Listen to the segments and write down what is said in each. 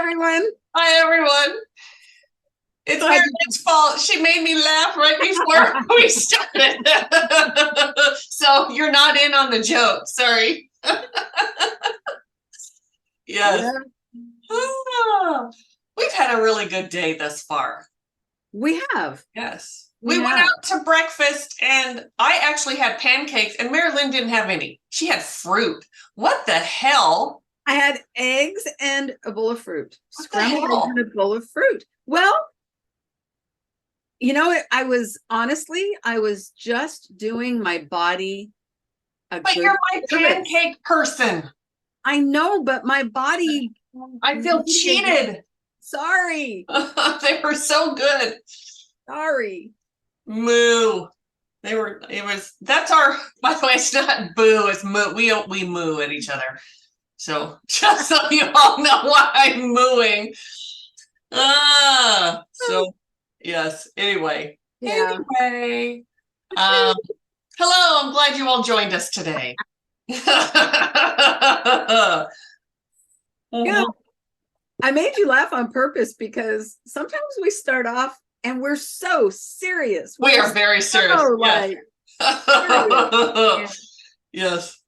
everyone. Hi, everyone. It's Marilyn's fault. She made me laugh right before we started. So you're not in on the joke. Sorry. Yes. Yeah. We've had a really good day thus far. We have. Yes. We went out to breakfast and I actually had pancakes and Mari-Lyn didn't have any. She had fruit. What the hell? I had eggs and a bowl of fruit. Scrambled eggs and a bowl of fruit. Well, you know, I was just doing my body a But good you're my service. pancake person. I know, but my body. I feel cheated. Sorry. They were so good. Sorry. Moo. That's our, by the way, it's not boo, it's moo. We moo at each other. So just so you all know why I'm mooing. So yes, anyway. Yeah. Anyway. Hello, I'm glad you all joined us today. Yeah. I made you laugh on purpose because sometimes we start off and we're so serious. We are very serious. Serious. Yes.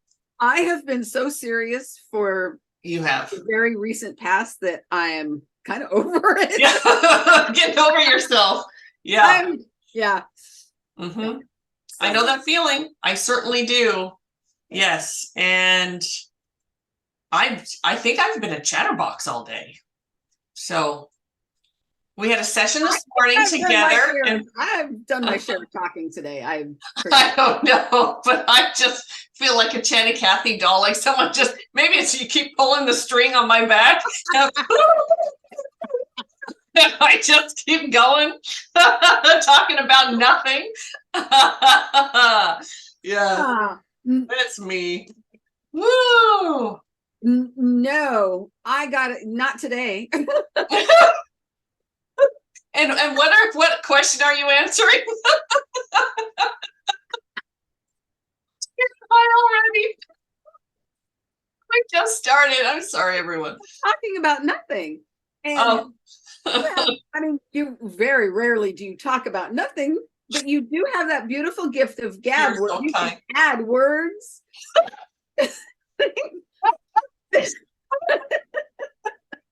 I have been so serious for the very recent past that I am kind of over it. Yeah. Getting over yourself. Yeah. Yeah. Mm-hmm. I know that feeling. I certainly do. Yes. And I think I've been a chatterbox all day. So we had a session this morning together. And I've done my share of talking today. I don't know, but I just feel like a chatty Cathy doll, like someone just, maybe it's you keep pulling the string on my back. I just keep going, talking about nothing. Yeah, that's me. Woo! No, I got it. Not today. And what question are you answering? Already. We just started. I'm sorry, everyone. Talking about nothing. And yeah, I mean, you very rarely do you talk about nothing, but you do have that beautiful gift of gab where you can add words.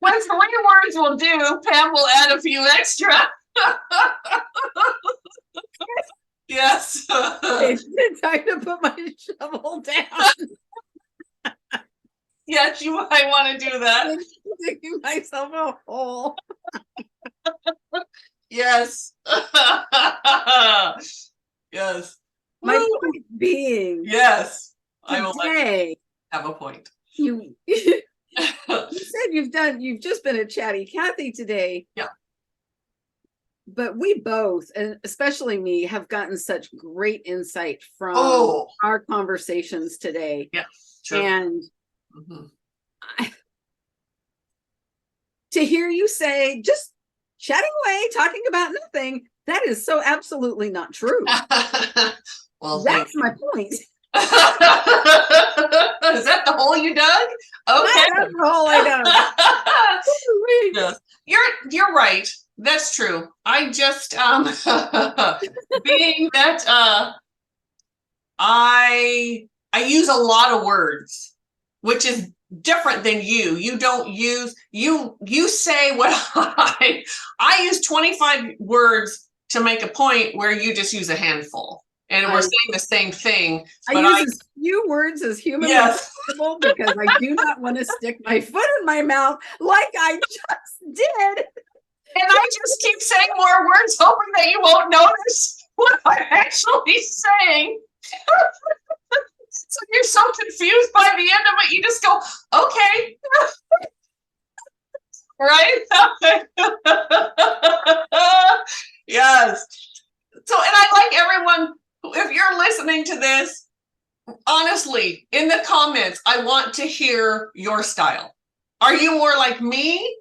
When 3 words will do, Pam will add a few extra. Yes. It's time to put my shovel down. Yes, you might want to do that. Digging myself a hole. Yes. Yes. My point being. Yes. I will have a point. You said you've just been a chatty Cathy today. Yeah. But we both, and especially me, have gotten such great insight from our conversations today. Yeah. True. And to hear you say just chatting away, talking about nothing, that is so absolutely not true. Well, that's my point. Is that the hole you dug? Okay. That's the hole I dug. Yes. You're right. That's true. I just being that I use a lot of words, which is different than you. You don't use you say what I use 25 words to make a point where you just use a handful. And we're saying the same thing. But I use as few words as humanly possible because I do not want to stick my foot in my mouth like I just did. And I just keep saying more words, hoping that you won't notice what I'm actually saying. So you're so confused by the end of it, you just go, okay. Right? Yes. So, and I like everyone, if you're listening to this, honestly, in the comments, I want to hear your style. Are you more like me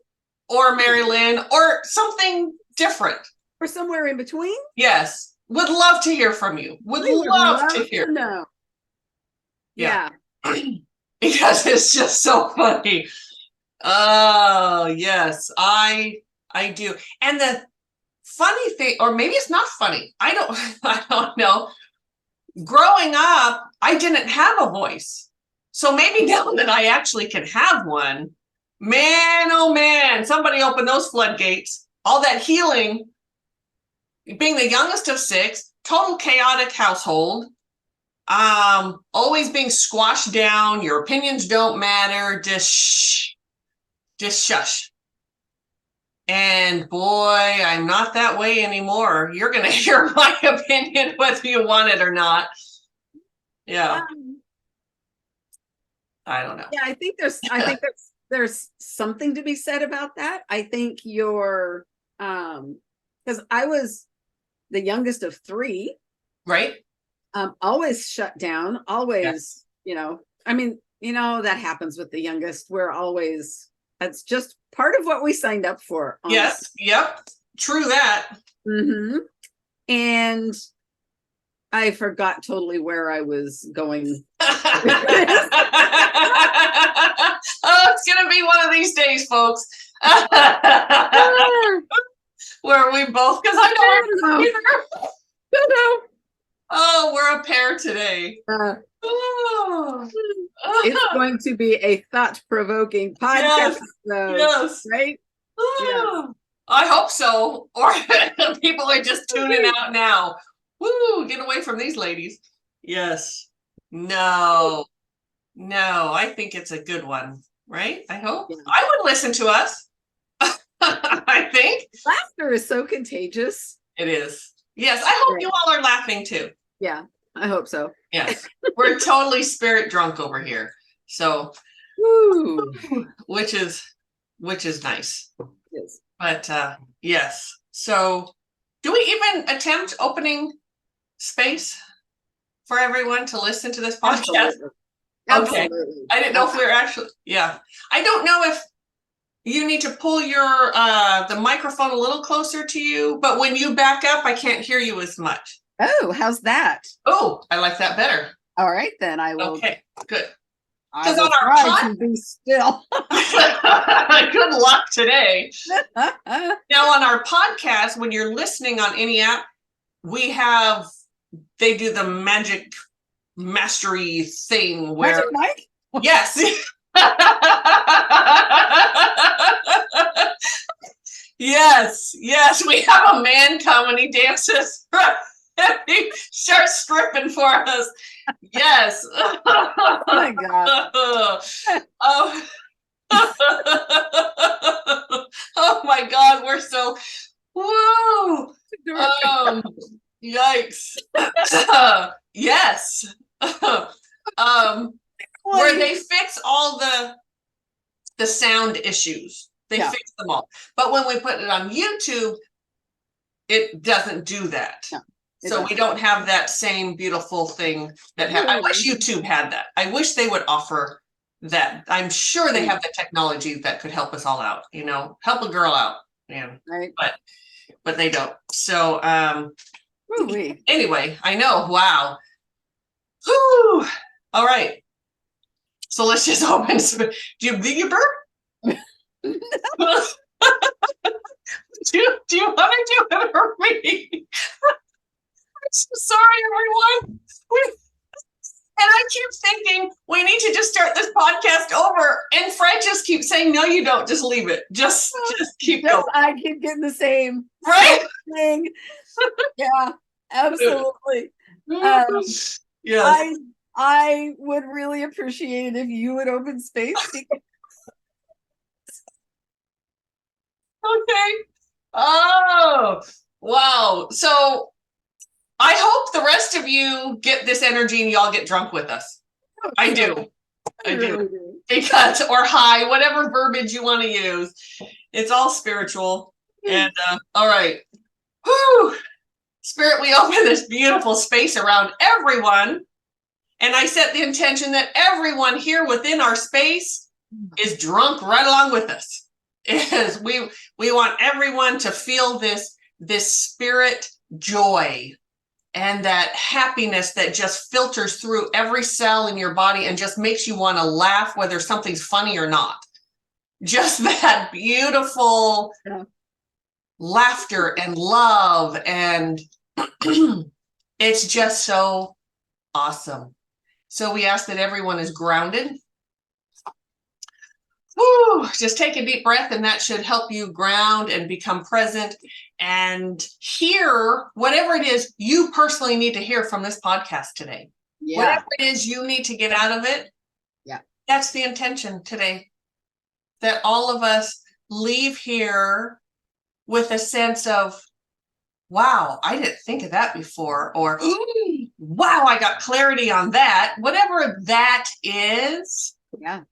or Mari-Lyn or something different? Or somewhere in between? Yes. Would love to hear from you. Would love to hear. No. Yeah. Because it's just so funny. Oh, yes, I do. And the funny thing, or maybe it's not funny. I don't know. Growing up, I didn't have a voice. So maybe now that I actually can have one, man, oh man, somebody open those floodgates. All that healing, being the youngest of 6, total chaotic household, always being squashed down, your opinions don't matter, just shush. And boy, I'm not that way anymore. You're going to hear my opinion whether you want it or not. Yeah. I don't know. Yeah, I think there's something to be said about that. I think you're because I was the youngest of 3. Right. Always shut down, always, Yes. I mean, that happens with the youngest. We're always, that's just part of what we signed up for. Honestly. Yes. Yep. True that. Mm-hmm. And I forgot totally where I was going. Oh, it's gonna be one of these days, folks. Where we both, because I don't know. Oh, we're a pair today. It's going to be a thought-provoking podcast, yes. Right? Yeah. I hope so. Or people are just tuning out now. Woo, get away from these ladies. Yes. No, I think it's a good one, right? I hope. Yeah. I would listen to us. I think. Laughter is so contagious. It is. Yes, I hope you all are laughing too. Yeah, I hope so. Yes. We're totally spirit drunk over here. So, which is nice. Yes. But yes. So, do we even attempt opening space for everyone to listen to this podcast? Absolutely. Okay. I didn't know if we were actually, yeah. I don't know if you need to pull your the microphone a little closer to you, but when you back up, I can't hear you as much. Oh, how's that? Oh, I like that better. All right, then I will. Okay, good. Because on our be still. Good luck today. Now on our podcast, when you're listening on any app, they do the magic mastery thing where Magic Mike? Yes. Yes, we have a man come and he dances. He starts stripping for us. Yes. Oh my God. Oh my God, we're so whoa. Yikes. Yes. Where they fix all the sound issues. They fix them all. But when we put it on YouTube, it doesn't do that. No, so we don't have that same beautiful thing that I wish YouTube had that. I wish they would offer that. I'm sure they have the technology that could help us all out, help a girl out. Man. Right. But they don't. So anyway, I know. Wow. Whew. All right. So let's just open. Do you think you burp? Do you want to do it for me? I'm so sorry, everyone. And I keep thinking we need to just start this podcast over. And Fred just keeps saying, no, you don't. Just leave it. Just keep going. I keep getting the same thing. Yeah, absolutely. Yes. I would really appreciate it if you would open space. Okay. Oh, wow. So I hope the rest of you get this energy and y'all get drunk with us. I do. I do. Because, or high, whatever verbiage you want to use. It's all spiritual. And all right. Whew. Spirit, we open this beautiful space around everyone. And I set the intention that everyone here within our space is drunk right along with us. We want everyone to feel this spirit joy and that happiness that just filters through every cell in your body and just makes you want to laugh, whether something's funny or not. just that beautiful laughter and love. And it's just so awesome. So we ask that everyone is grounded. Woo, just take a deep breath, and that should help you ground and become present and hear whatever it is you personally need to hear from this podcast today. Yeah. Whatever it is you need to get out of it. Yeah. That's the intention today. That all of us leave here with a sense of, wow, I didn't think of that before, or wow, I got clarity on that. Whatever that is. Yeah.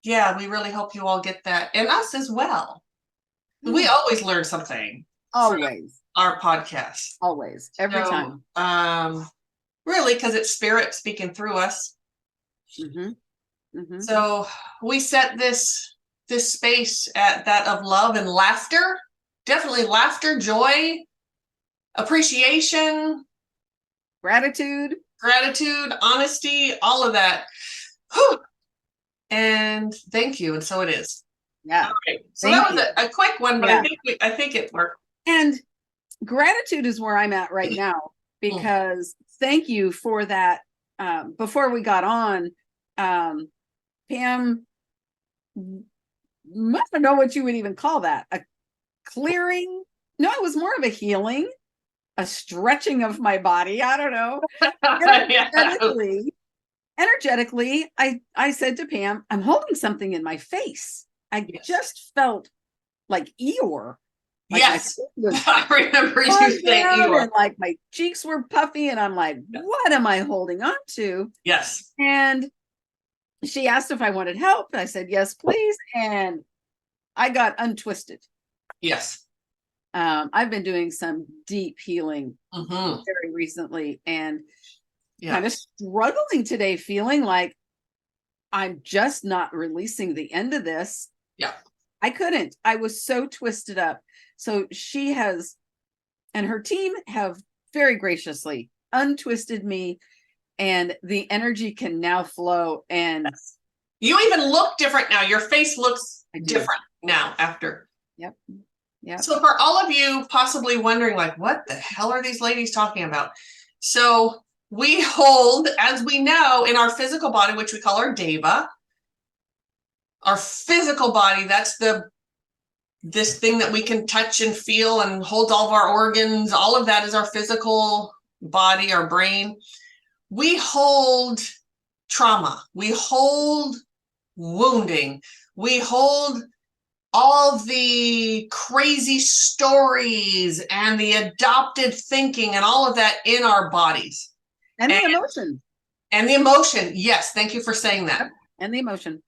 Yeah, we really hope you all get that, and us as well. We always learn something. Always. Our podcast. Always. Every time. Really, because it's spirit speaking through us. So we set this space at that of love and laughter. Definitely laughter, joy, appreciation, gratitude, honesty, all of that. Whew. And thank you. And so it is. Yeah. Okay. So that was a quick one, but I think it worked. And gratitude is where I'm at right now, because thank you for that. Before we got on, Pam, I don't know what you would even call that. A clearing? No, it was more of a healing, a stretching of my body. I don't know. Energetically, I said to Pam, I'm holding something in my face. I just felt like Eeyore. Like yes, I remember you saying Eeyore. And like my cheeks were puffy, and I'm like, what am I holding on to? Yes. And she asked if I wanted help. I said, yes, please. And I got untwisted. Yes. I've been doing some deep healing very recently, and kind of struggling today, feeling like I'm just not releasing the end of this. Yeah. I couldn't. I was so twisted up. So she has, and her team have very graciously untwisted me, and the energy can now flow. And you even look different now. Your face looks different now after. Yep. Yeah. So for all of you possibly wondering, like, what the hell are these ladies talking about? So we hold, as we know, in our physical body, which we call our deva, our physical body, that's this thing that we can touch and feel and holds all of our organs. All of that is our physical body, our brain. We hold trauma. We hold wounding. We hold all the crazy stories and the adopted thinking and all of that in our bodies. And the emotion. And the emotion. Yes. Thank you for saying that. And the emotion.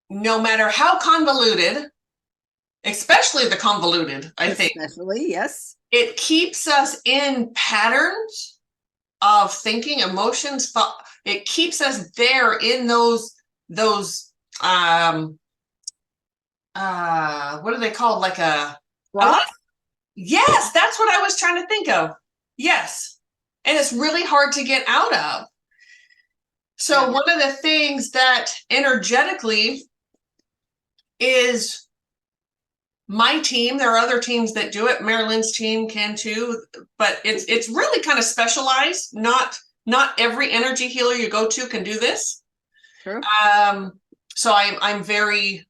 No matter how convoluted, especially the convoluted, I think. Especially, yes. It keeps us in patterns of thinking, emotions. It keeps us there in those what are they called? Like a rock? Yes, that's what I was trying to think of. Yes. And it's really hard to get out of. So one of the things that energetically is my team, there are other teams that do it. Mari-Lyn's team can too, but it's really kind of specialized. Not every energy healer you go to can do this. True. So I'm very,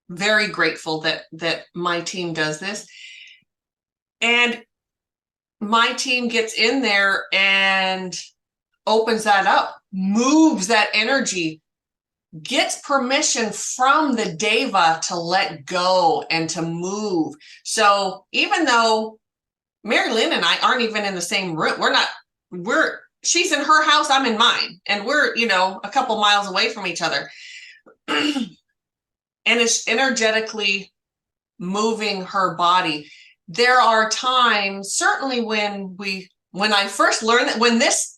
very grateful that my team does this. And my team gets in there and opens that up, moves that energy, gets permission from the deva to let go and to move. So even though Mari-Lyn and I aren't even in the same room, she's in her house, I'm in mine, and we're, a couple miles away from each other. And it's energetically moving her body. There are times, certainly when I first learned that, when this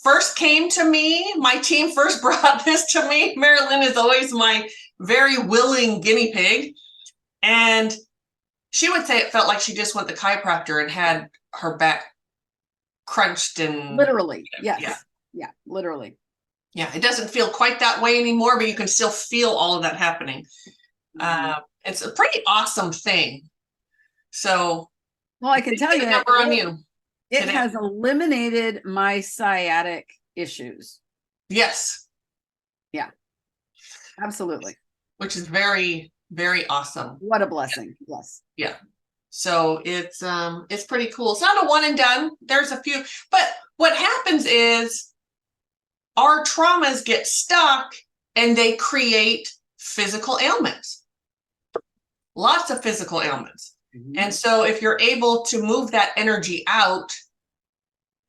first came to me, my team first brought this to me, Mari-Lyn is always my very willing guinea pig. And she would say it felt like she just went to the chiropractor and had her back crunched and literally. Yes. Yeah, literally. Yeah, it doesn't feel quite that way anymore, but you can still feel all of that happening. It's a pretty awesome thing. So, well, I can tell you, number on you. It has eliminated my sciatic issues. Yes. Yeah, absolutely. Which is very, very awesome. What a blessing. Yeah. Yes. Yeah. So it's pretty cool. It's not a one and done. There's a few, but what happens is our traumas get stuck and they create physical ailments. Lots of physical ailments. And so if you're able to move that energy out,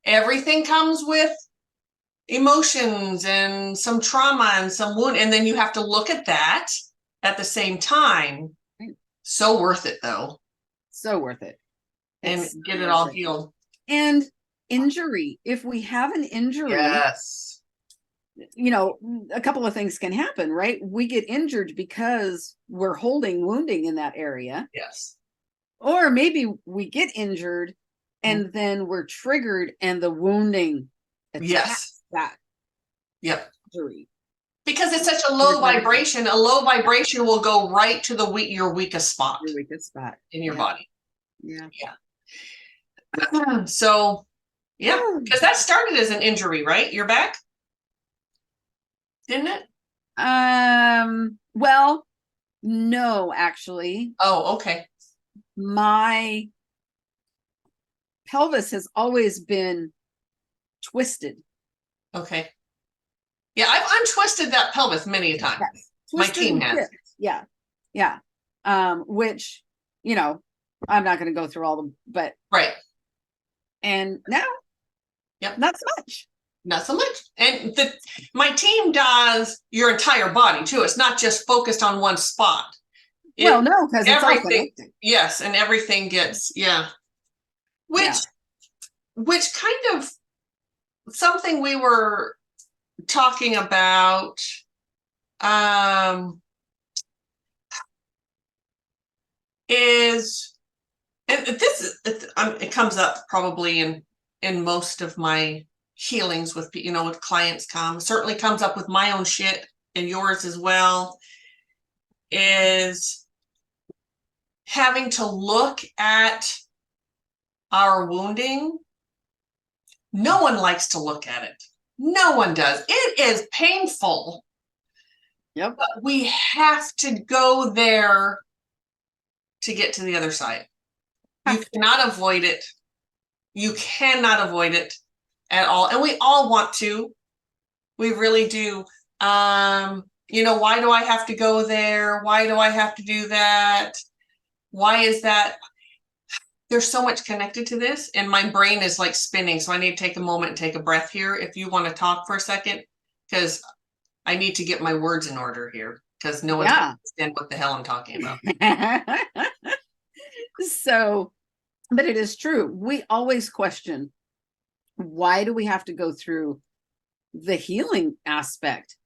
everything comes with emotions and some trauma and some wound. And then you have to look at that at the same time. So worth it though. So worth it. And get it all healed. And injury. If we have an injury, yes, you know, a couple of things can happen, right? We get injured because we're holding wounding in that area. Yes. Or maybe we get injured and then we're triggered and the wounding attacks that injury. Because it's such a low vibration. A low vibration will go right to your weakest spot. Your weakest spot in your body. Yeah. So, because that started as an injury, right? Your back? Didn't it? Well, no, actually. Oh, okay. My pelvis has always been twisted. Okay. Yeah, I've untwisted that pelvis many a time. Yes. My team has. Yeah. Yeah. Which, you know, I'm not going to go through all the, but. Right. And now, not so much. Not so much. And my team does your entire body too. It's not just focused on one spot. Well, no, because it's all connected. Yes, and everything gets, Which kind of something we were talking about is, and it comes up probably in most of my healings with with clients certainly comes up with my own shit and yours as well, is having to look at our wounding. No one likes to look at it. No one does. It is painful. Yep. But we have to go there to get to the other side. You cannot avoid it. You cannot avoid it at all. And we all want to. We really do. Why do I have to go there? Why do I have to do that? Why is that? There's so much connected to this, and my brain is like spinning. So I need to take a moment and take a breath here. If you want to talk for a second, because I need to get my words in order here, because no one can understand what the hell I'm talking about. So, but it is true. We always question, why do we have to go through the healing aspect?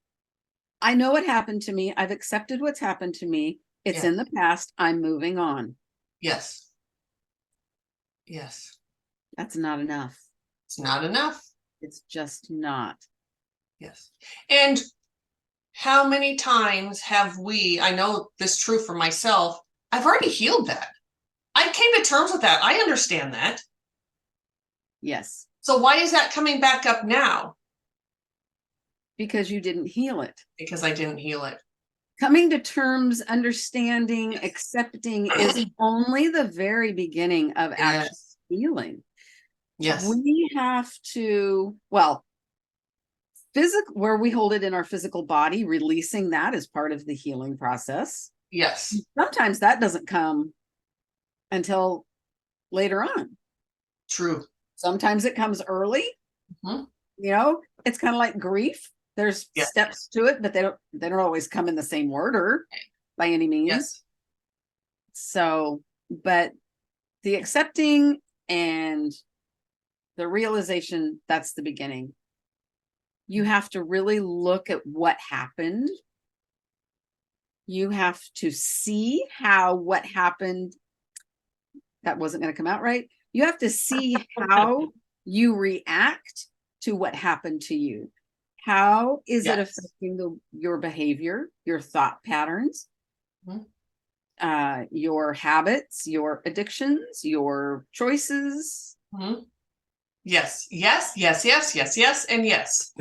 I know what happened to me. I've accepted what's happened to me. It's in the past. I'm moving on. Yes. Yes. That's not enough. It's not enough. It's just not. Yes. And how many times have I know this is true for myself, I've already healed that. I came to terms with that. I understand that. Yes. So why is that coming back up now? Because you didn't heal it. Because I didn't heal it. Coming to terms, understanding, accepting is only the very beginning of actual healing. Yes. We have to, where we hold it in our physical body, releasing that is part of the healing process. Yes. Sometimes that doesn't come until later on. True. Sometimes it comes early. It's kind of like grief. There's steps to it, but they don't always come in the same order by any means. Yes. So, but the accepting and the realization, that's the beginning. You have to really look at what happened. You have to see how what happened, that wasn't going to come out right. You have to see how you react to what happened to you. How is it Yes. affecting your behavior, your thought patterns, your habits, your addictions, your choices? Yes, yes, yes, yes, yes, yes, and yes.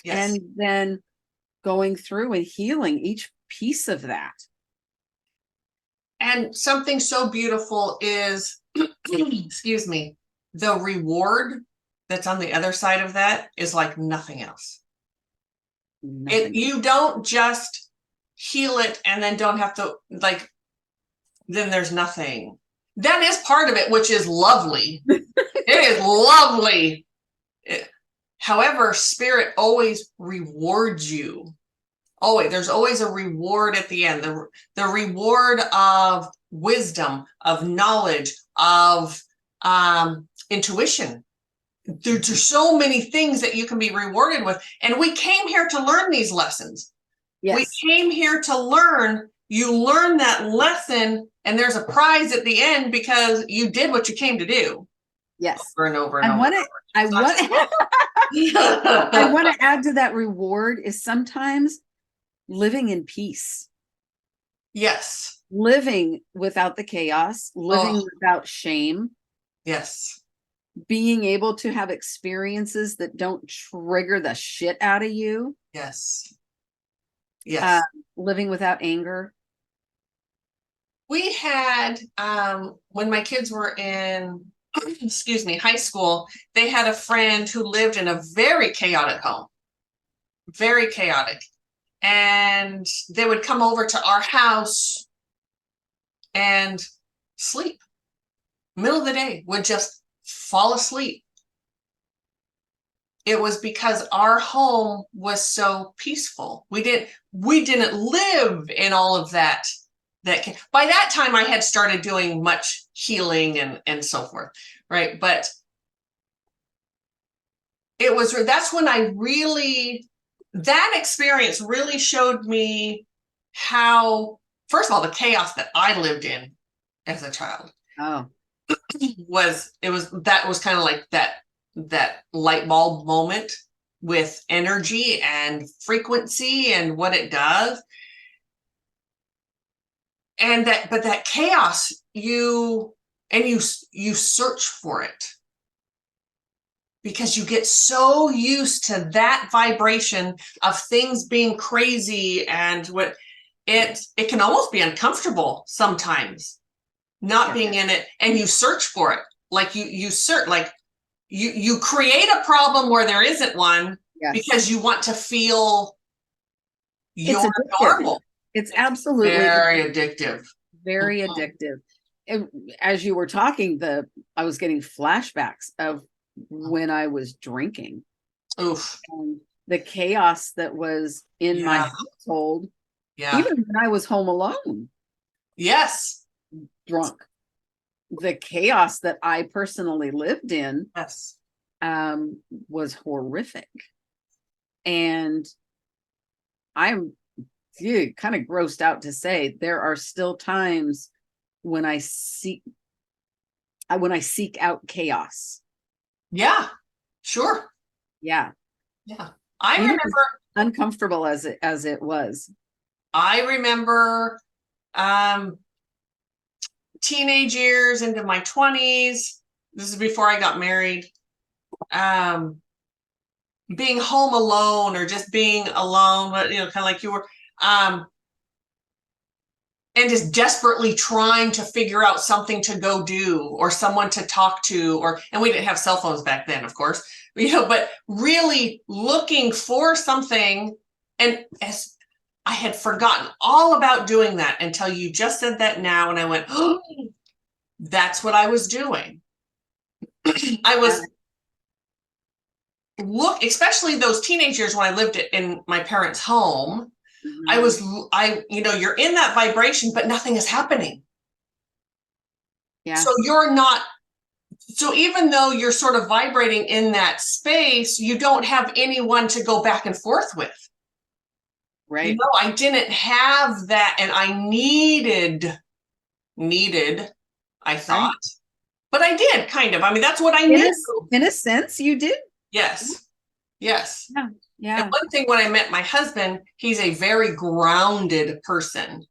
Yes. And then going through and healing each piece of that. And something so beautiful is, excuse me, the reward that's on the other side of that is like nothing else. You don't just heal it and then don't have to, like, then there's nothing. That is part of it, which is lovely. It is lovely. However, spirit always rewards you. Always, there's always a reward at the end. The reward of wisdom, of knowledge, of intuition. There's so many things that you can be rewarded with. And we came here to learn these lessons. Yes. We came here to learn. You learn that lesson, and there's a prize at the end because you did what you came to do. Yes. Over and over and over. I want to add to that reward is sometimes living in peace. Yes. Living without the chaos, living without shame. Yes. Being able to have experiences that don't trigger the shit out of you. Yes. Yes. Living without anger. We had, when my kids were in, excuse me, high school, they had a friend who lived in a very chaotic home. Very chaotic. And they would come over to our house and sleep. Middle of the day, would just fall asleep. It was because our home was so peaceful. We didn't live in all of that. By that time I had started doing much healing and so forth, right? But that's when that experience really showed me how, first of all, the chaos that I lived in as a child was kind of like that light bulb moment with energy and frequency and what it does. And that chaos, you search for it because you get so used to that vibration of things being crazy, and what it can almost be uncomfortable sometimes not being in it, and you search for it. Like you search, like you create a problem where there isn't one. Yes. Because you want to feel you're normal. It's absolutely very addictive. Very addictive. And as you were talking, I was getting flashbacks of when I was drinking. Oof. And the chaos that was in my household. Yeah. Even when I was home alone. Yes. Drunk. The chaos that I personally lived in was horrific. And I'm kind of grossed out to say there are still times when I seek out chaos. Yeah, sure. Yeah. Yeah. I remember, uncomfortable as it was. I remember teenage years into my 20s. This is before I got married. Being home alone or just being alone, but kind of like you were, and just desperately trying to figure out something to go do or someone to talk to, and we didn't have cell phones back then, of course, but really looking for something. And as I had forgotten all about doing that until you just said that now. And I went, oh, that's what I was doing. I was especially those teenage years when I lived in my parents' home. You're in that vibration, but nothing is happening. Yeah. So so even though you're sort of vibrating in that space, you don't have anyone to go back and forth with. Right. I didn't have that, and I needed, I thought, but I did kind of. I mean, that's what I needed. In a sense, you did. Yes. Yes. Yeah. Yeah. And one thing, when I met my husband, he's a very grounded person.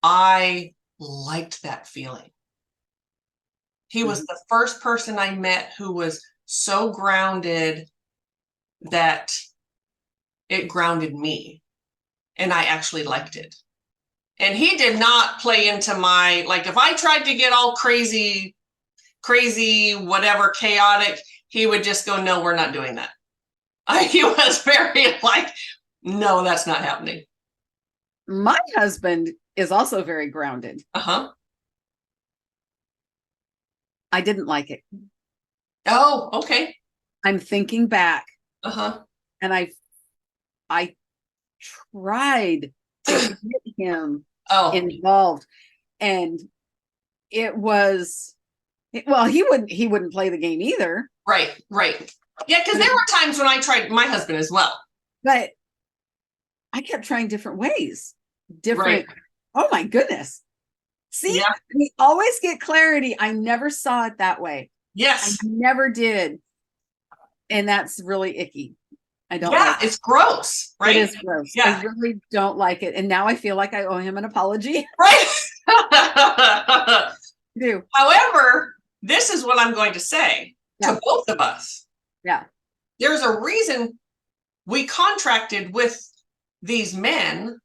I liked that feeling. He was the first person I met who was so grounded that it grounded me, and I actually liked it. And he did not play into my, like, if I tried to get all crazy, whatever, chaotic, he would just go, no, we're not doing that. He was very like, no, that's not happening. My husband is also very grounded. Uh-huh. I didn't like it. Oh, okay. I'm thinking back. Uh-huh. And I tried to get him involved, and it was, well, he wouldn't play the game either. Right. Yeah, because there were times when I tried, my husband as well. But I kept trying different ways. Right. Oh my goodness. See, yeah. We always get clarity. I never saw it that way. Yes. I never did. And that's really icky. I don't like it. It's gross, right? It is gross. Yeah. I really don't like it. And now I feel like I owe him an apology. Right. I do. However, this is what I'm going to say to both of us. Yeah. There's a reason we contracted with these men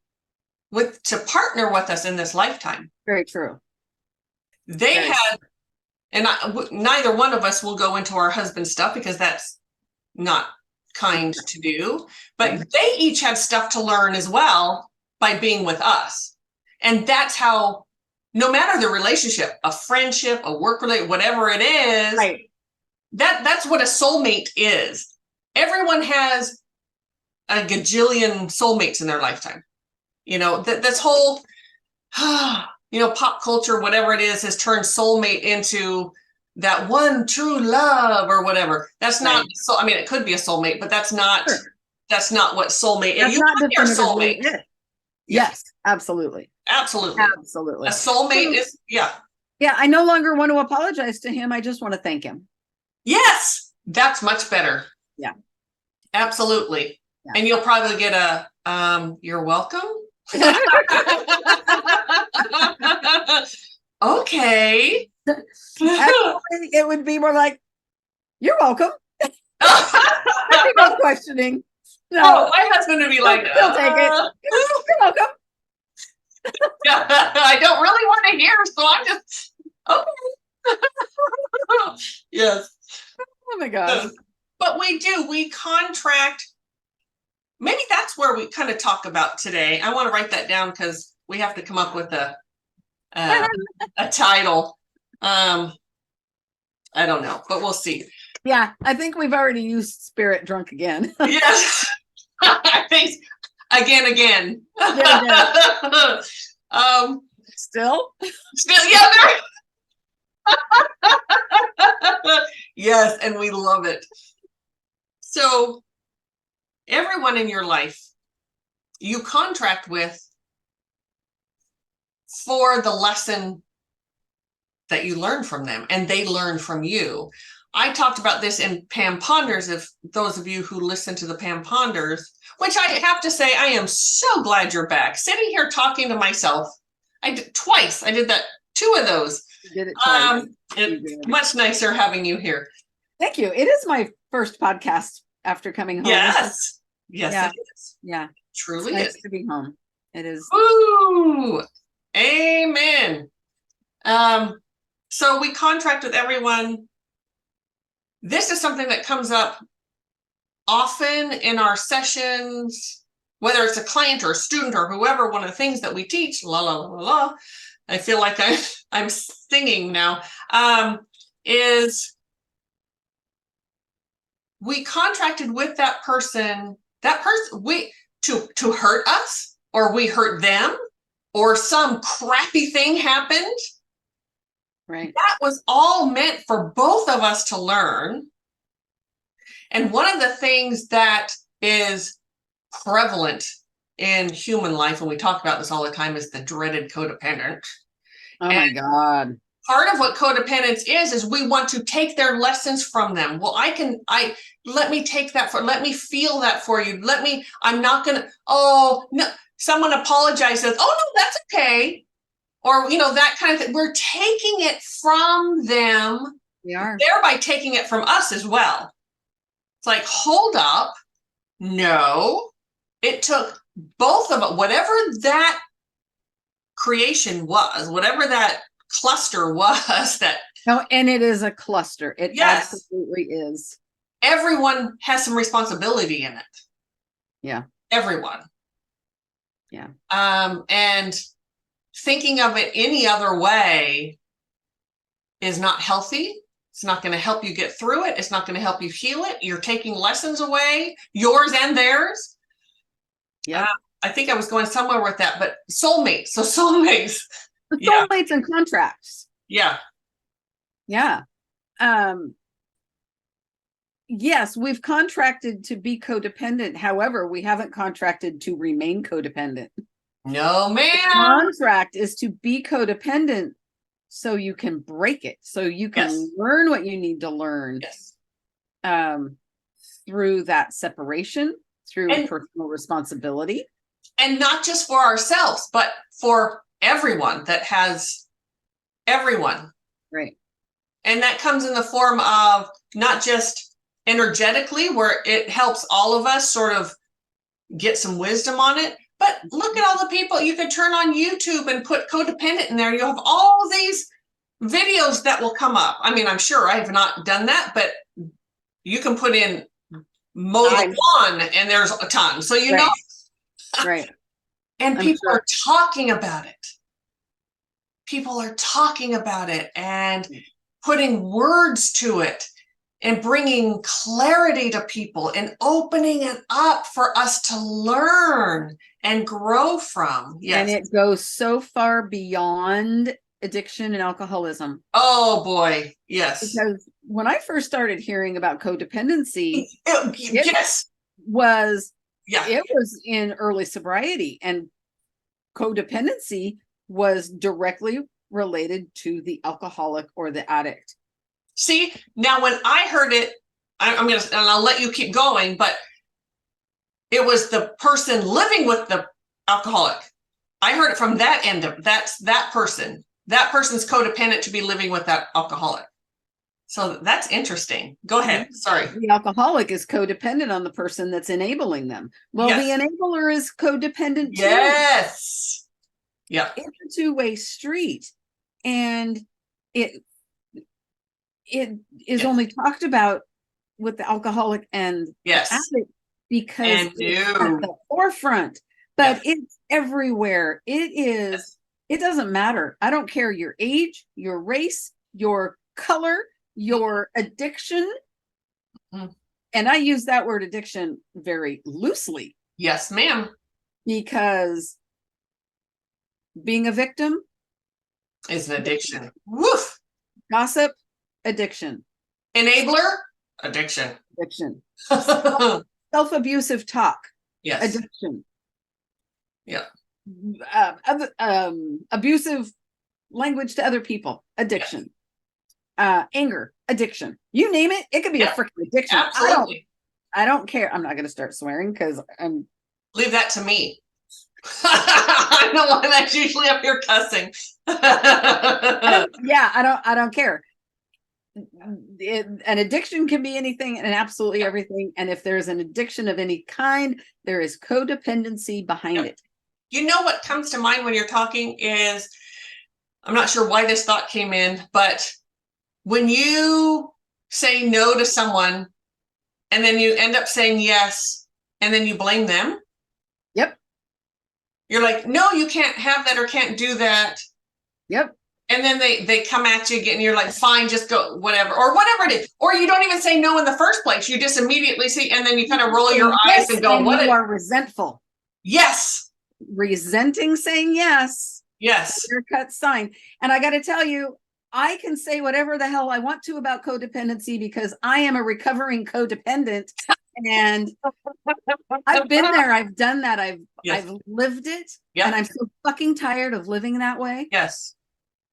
to partner with us in this lifetime. Very true. They had, and neither one of us will go into our husband's stuff because that's not kind to do, but they each had stuff to learn as well by being with us. And that's how, no matter the relationship, a friendship, a work relationship, whatever it is, that's what a soulmate is. Everyone has a gajillion soulmates in their lifetime. You know, this whole, pop culture, whatever it is, has turned soulmate into that one true love or whatever. That's not, so I mean, it could be a soulmate, but that's not, that's not what soulmate is. You want your soulmate. Yes, absolutely. Absolutely. Absolutely. A soulmate is, yeah. Yeah, I no longer want to apologize to him. I just want to thank him. Yes, that's much better. Yeah. Absolutely. Yeah. And you'll probably get a, you're welcome. Okay. Actually, it would be more like, you're welcome. I'd be no questioning. No, my husband would be like, he'll take it. You're welcome. I don't really want to hear, so I'm just okay. Yes. Oh my gosh. But we contract. Maybe that's where we kind of talk about today. I want to write that down because we have to come up with a title. I don't know, but we'll see. Yeah, I think we've already used spirit drunk again. Yes. I think again. Still, yeah. Yes, and we love it. So everyone in your life you contract with for the lesson that you learn from them, and they learn from you. I talked about this in Pam Ponders, if those of you who listen to the Pam Ponders, which I have to say, I am so glad you're back. Sitting here talking to myself, I did twice. I did that, 2 of those. You did it twice. It's much nicer having you here. Thank you. It is my first podcast after coming home. Yes. Yes, yeah. It is. Yeah. Truly it's nice is. To be home. It is. Woo! Amen. So we contract with everyone. This is something that comes up often in our sessions, whether it's a client or a student or whoever. One of the things that we teach, la la la la, I feel like I'm singing now, is we contracted with that person to hurt us, or we hurt them, or some crappy thing happened. Right. That was all meant for both of us to learn. And one of the things that is prevalent in human life, and we talk about this all the time, is the dreaded codependent. Oh my God. part of what codependence is we want to take their lessons from them. Well, let me take that let me feel that for you. I'm not going to, oh, no, someone apologizes. Oh, no, that's okay. Or, that kind of thing. We're taking it from them. We are. Thereby taking it from us as well. It's like, hold up. No, it took both of it, whatever that creation was, whatever that cluster was that. No, and it is a cluster. It Yes, absolutely is. Everyone has some responsibility in it. Yeah. Everyone. Yeah. And thinking of it any other way is not healthy. It's not going to help you get through it. It's not going to help you heal it. You're taking lessons away, yours and theirs. Yeah. I think I was going somewhere with that, but soulmates. So soulmates. Soulmates and contracts. Yeah. Yeah. Yes, we've contracted to be codependent. However, we haven't contracted to remain codependent. No, ma'am. The contract is to be codependent so you can break it, so you can learn what you need to learn. Yes. Through that separation, through personal responsibility. And not just for ourselves, but for everyone that has everyone. Right. And that comes in the form of not just energetically, where it helps all of us sort of get some wisdom on it, but look at all the people. You could turn on YouTube and put codependent in there. You'll have all these videos that will come up. I mean, I'm sure I have not done that, but you can put in mow the lawn and there's a ton. So, know. Right. And people are talking about it. People are talking about it and putting words to it and bringing clarity to people and opening it up for us to learn and grow from. Yes. And it goes so far beyond addiction and alcoholism. Oh boy. Yes. Because when I first started hearing about codependency, it was in early sobriety, and codependency was directly related to the alcoholic or the addict. See, now when I heard it, I'm going to, and I'll let you keep going, but it was the person living with the alcoholic. I heard it from that end of that person. That person's codependent to be living with that alcoholic. So that's interesting. Go ahead. Sorry. The alcoholic is codependent on the person that's enabling them. Well, the enabler is codependent too. Yes. Yeah. It's a two-way street. And it is only talked about with the alcoholic and addict because it's at the forefront, but it's everywhere. It doesn't matter. I don't care your age, your race, your color, your addiction. Mm-hmm. And I use that word addiction very loosely. Yes, ma'am. Because being a victim is an addiction. Woof. Gossip, addiction. Enabler, addiction. Addiction. Self-abusive talk. Yes. Addiction. Yeah. Abusive language to other people. Addiction. Anger, addiction. You name it, it could be a freaking addiction. Absolutely. I don't care. I'm not going to start swearing because I'm. Leave that to me. I'm the one that's usually up here cussing. I don't care. An addiction can be anything and absolutely everything. And if there's an addiction of any kind, there is codependency behind it. You know what comes to mind when you're talking is, I'm not sure why this thought came in, but when you say no to someone and then you end up saying yes, and then you blame them. Yep. You're like, no, you can't have that or can't do that. Yep. And then they come at you again and you're like, fine, just go, whatever, or whatever it is. Or you don't even say no in the first place. You just immediately see, and then you kind of roll your eyes and go, what? You are resentful. Yes. Resenting saying yes. Yes. Clear-cut sign. And I got to tell you, I can say whatever the hell I want to about codependency because I am a recovering codependent. And I've been there. I've done that. I've lived it. Yep. And I'm so fucking tired of living that way. Yes.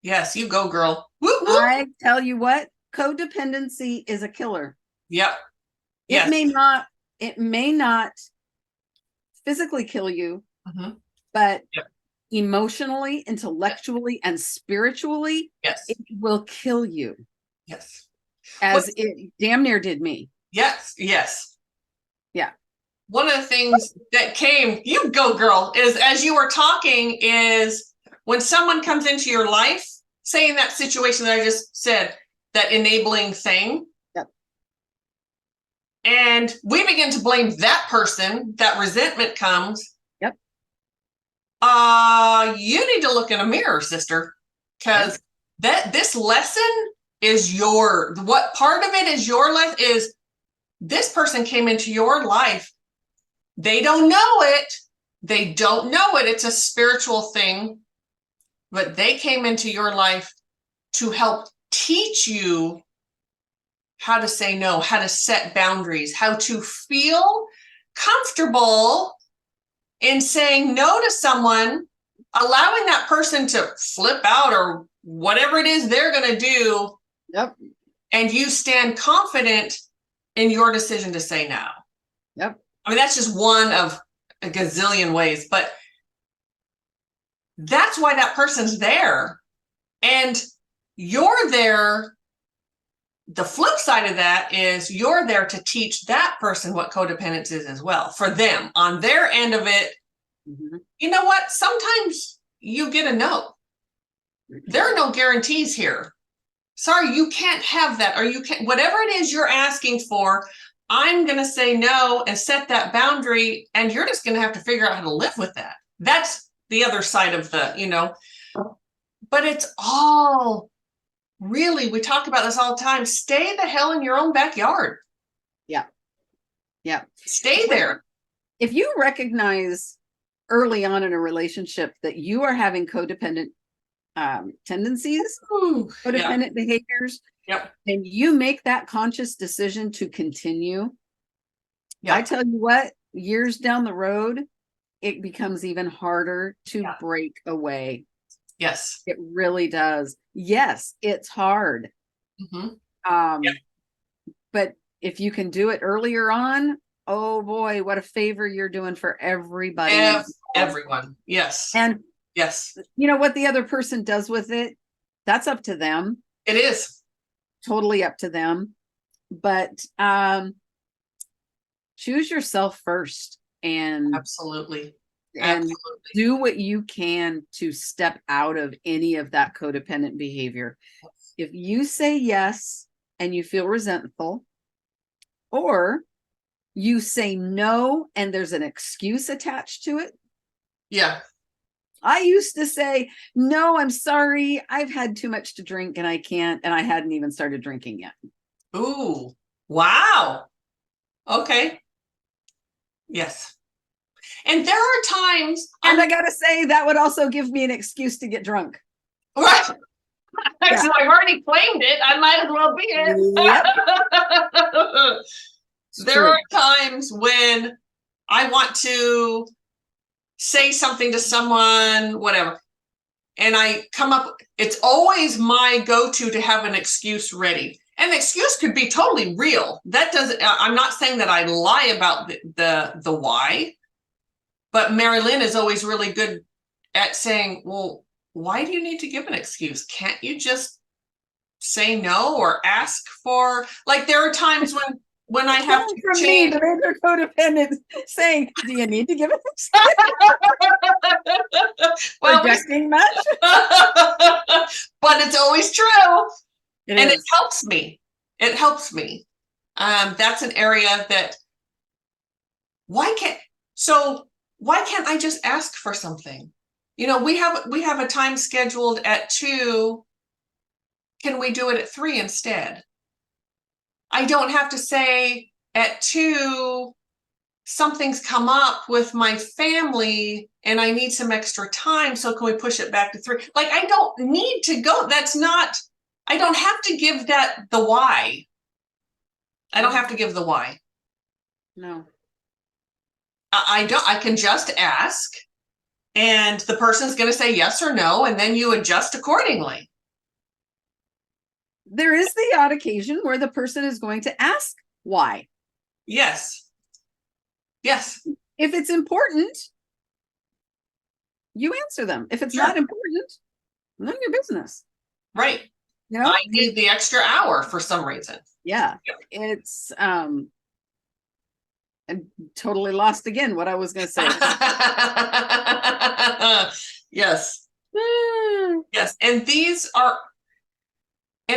Yes, you go, girl. Whoop, whoop. I tell you what, codependency is a killer. Yep. It may not physically kill you, but emotionally, intellectually, and spiritually, it will kill you. Yes. As it damn near did me. Yes. Yes. Yeah. One of the things that came, you go, girl, is as you were talking, is when someone comes into your life, say in that situation that I just said, that enabling thing. Yep. And we begin to blame that person, that resentment comes. Yep. You need to look in a mirror, sister, because this lesson is what part of it is your life is this person came into your life. They don't know it. They don't know it. It's a spiritual thing, but they came into your life to help teach you how to say no, how to set boundaries, how to feel comfortable in saying no to someone, allowing that person to flip out or whatever it is they're going to do. Yep. And you stand confident in your decision to say no. Yep. I mean, that's just one of a gazillion ways, but that's why that person's there. And you're there. The flip side of that is you're there to teach that person what codependence is as well, for them on their end of it. You know what? Sometimes you get a no. There are no guarantees here. Sorry, you can't have that, or you can't, whatever it is you're asking for, I'm going to say no and set that boundary, and you're just going to have to figure out how to live with that. That's the other side of the, but it's all really, we talk about this all the time. Stay the hell in your own backyard. Yeah. Yeah. Stay there. If you recognize early on in a relationship that you are having codependent tendencies, codependent behaviors, and you make that conscious decision to continue, I tell you what, years down the road, it becomes even harder to break away. Yes. It really does. Yes, it's hard. But if you can do it earlier on, oh boy, what a favor you're doing for everybody. Everyone. Yes. And yes. You know what the other person does with it, that's up to them. It is. Totally up to them. But choose yourself first and absolutely. Do what you can to step out of any of that codependent behavior. If you say yes and you feel resentful, or you say no and there's an excuse attached to it. Yeah. I used to say, no, I'm sorry. I've had too much to drink and I can't. And I hadn't even started drinking yet. Ooh, wow. Okay. Yes. And there are times. And I got to say, that would also give me an excuse to get drunk. Right. So I've already claimed it. I might as well be it. Yep. There are times when I want to say something to someone, whatever, and I come up, it's always my go-to to have an excuse ready. And the excuse could be totally real. That doesn't, I'm not saying that I lie about the why, but Mari-Lyn is always really good at saying, well, why do you need to give an excuse? Can't you just say no or ask for, like, there are times when I have to change. Me, the major codependent, saying, do you need to give it? Well, projecting much? But it's always true. It helps me. It helps me. That's an area that, why can't I just ask for something? We have a time scheduled at 2. Can we do it at 3 instead? I don't have to say at 2, something's come up with my family and I need some extra time. So can we push it back to 3? Like, I don't need to go. I don't have to give that the why. I don't have to give the why. No. I can just ask. And the person's going to say yes or no, and then you adjust accordingly. There is the odd occasion where the person is going to ask why. Yes. Yes. If it's important, you answer them. If it's not important, none of your business. Right. You know, I need the extra hour for some reason. Yeah. It's I'm totally lost again what I was going to say. Yes. Yes. And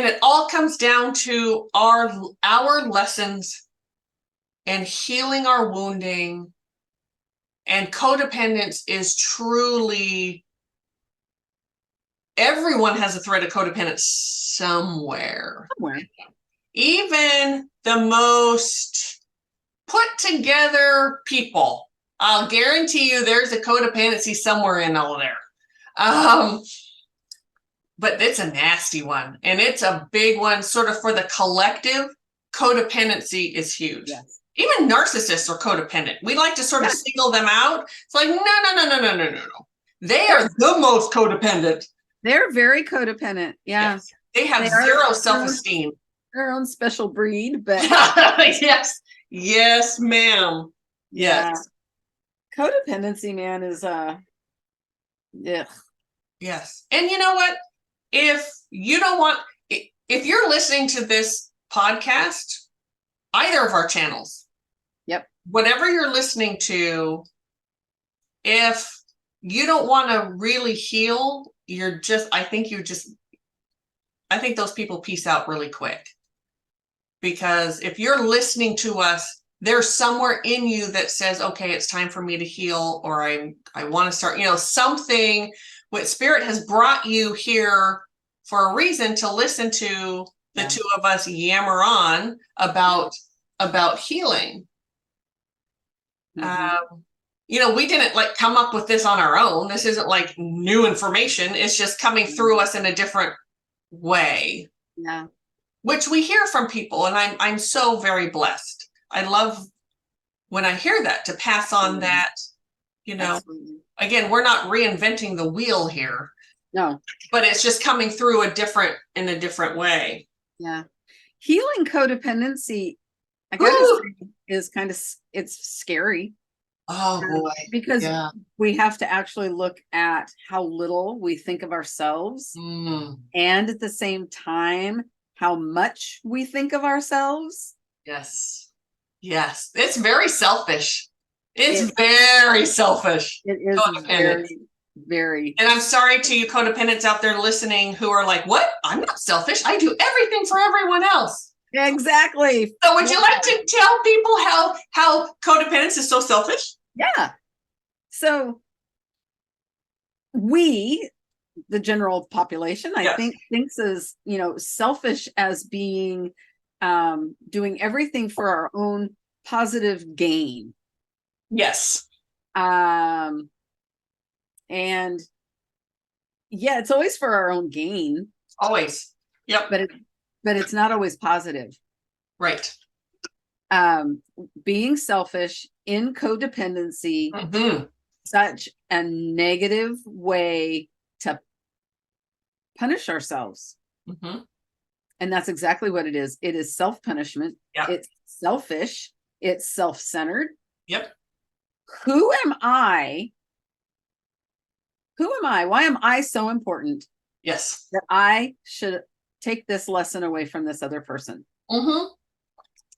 it all comes down to our lessons and healing our wounding. And codependence is truly, everyone has a thread of codependence somewhere. Even the most put together people, I'll guarantee you there's a codependency somewhere in all there. But it's a nasty one, and it's a big one, sort of for the collective. Codependency is huge. Yes. Even narcissists are codependent. We like to sort of single them out. It's like, no. They are the most codependent. They're very codependent. Yeah. Yes. They have zero self-esteem. Their own special breed, but yes. Yes, ma'am. Yes. Yeah. Codependency, man, is yeah. Yes. And you know what? If you're listening to this podcast, either of our channels, whatever you're listening to, if you don't want to really heal, I think those people peace out really quick. Because if you're listening to us, there's somewhere in you that says, okay, it's time for me to heal, or I want to start, something. What Spirit has brought you here for a reason to listen to the two of us yammer on about healing. Mm-hmm. We didn't come up with this on our own. This isn't new information. It's just coming through us in a different way. Yeah. Which we hear from people, and I'm so very blessed. I love when I hear that, to pass on that, Absolutely. Again, we're not reinventing the wheel here. No. But it's just coming through in a different way. Yeah. Healing codependency, I gotta say, is it's scary. Oh boy. Because we have to actually look at how little we think of ourselves, and at the same time, how much we think of ourselves. Yes. Yes. It's very selfish. It's very selfish. It is very, very. And I'm sorry to you codependents out there listening who are like, what? I'm not selfish. I do everything for everyone else. Exactly. So would you like to tell people how codependence is so selfish? Yeah. So we, the general population, I think, thinks as, selfish as being doing everything for our own positive gain. Yes. And it's always for our own gain. Always. Yep. But it's not always positive. Right. Being selfish in codependency, such a negative way to punish ourselves. And that's exactly what it is. It is self-punishment. Yep. It's selfish. It's self-centered. Yep. Who am I? Why am I so important? Yes. That I should take this lesson away from this other person.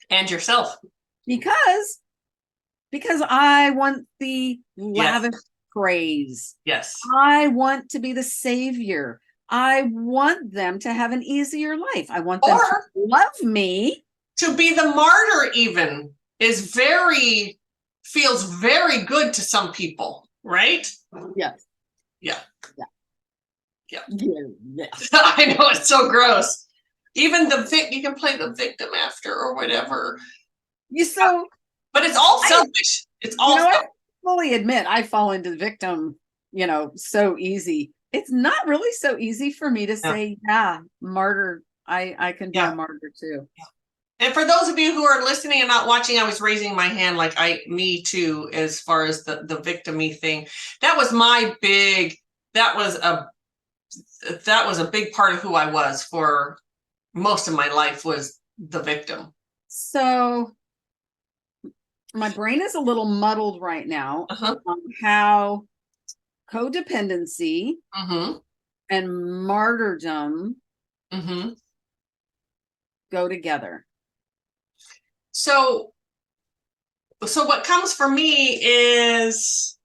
And yourself. Because I want the lavish praise. Yes. I want to be the savior. I want them to have an easier life. I want them to love me. To be the martyr even feels very good to some people, right? Yes. Yeah. Yeah. I know, it's so gross. Even you can play the victim after or whatever. But it's all selfish. It's all selfish. I fully admit I fall into the victim, so easy. It's not really so easy for me to say, martyr. I can be a martyr too. And for those of you who are listening and not watching, I was raising my hand like me too, as far as the victim-y thing. That was that was a big part of who I was for most of my life, was the victim. So my brain is a little muddled right now on how codependency and martyrdom go together. So what comes for me is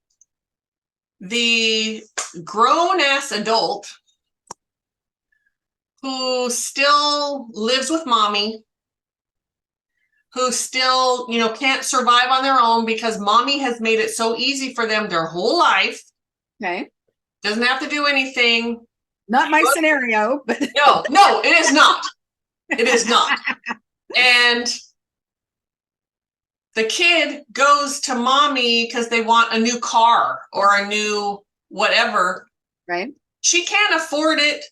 the grown-ass adult who still lives with mommy, who still, can't survive on their own because mommy has made it so easy for them their whole life. Okay. Doesn't have to do anything. Not my scenario, but no, it is not. It is not. And the kid goes to mommy because they want a new car or a new whatever. Right. She can't afford it.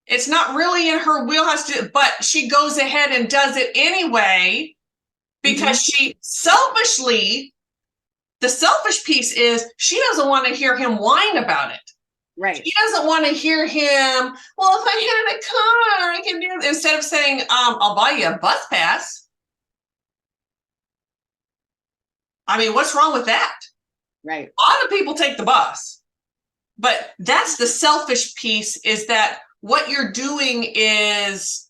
It's not really in her wheelhouse to, but she goes ahead and does it anyway because she selfishly, the selfish piece is she doesn't want to hear him whine about it. Right. She doesn't want to hear him, well, if I had a car, I can do it. Instead of saying, I'll buy you a bus pass. I mean, what's wrong with that? Right. A lot of people take the bus, but that's the selfish piece, is that what you're doing is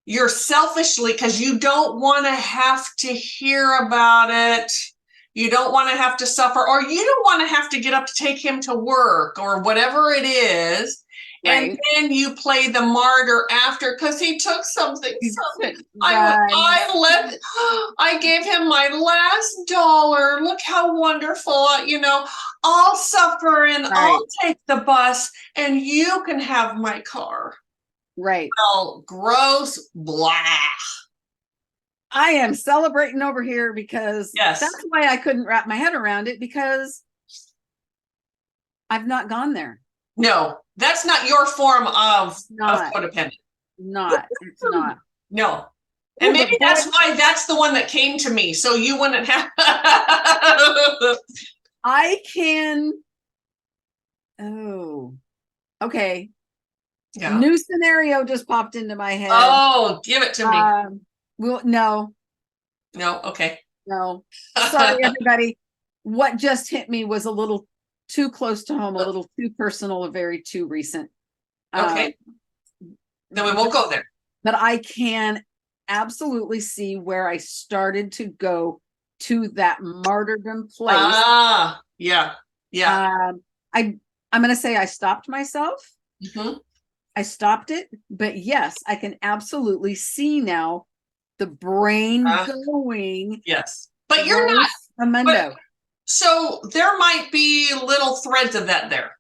you're selfishly, because you don't want to have to hear about it. You don't want to have to suffer, or you don't want to have to get up to take him to work or whatever it is. Right. And then you play the martyr after because he took something. I gave him my last dollar. Look how wonderful, I'll suffer and I'll take the bus and you can have my car. Right. Well, gross, blah. I am celebrating over here because that's why I couldn't wrap my head around it, because I've not gone there. No, that's not your form of codependent. It's not. No. And maybe that's why that's the one that came to me. So you wouldn't have. I can. Oh, okay. Yeah. New scenario just popped into my head. Oh, give it to me. Well, no. Okay. No. Sorry, everybody. What just hit me was a little too close to home, a little too personal, very too recent. Okay. Then we won't go there. But I can absolutely see where I started to go to that martyrdom place. Yeah. I'm going to say I stopped myself. I stopped it, but yes, I can absolutely see now the brain going. Yes, but you're not. But, so there might be little threads of that there,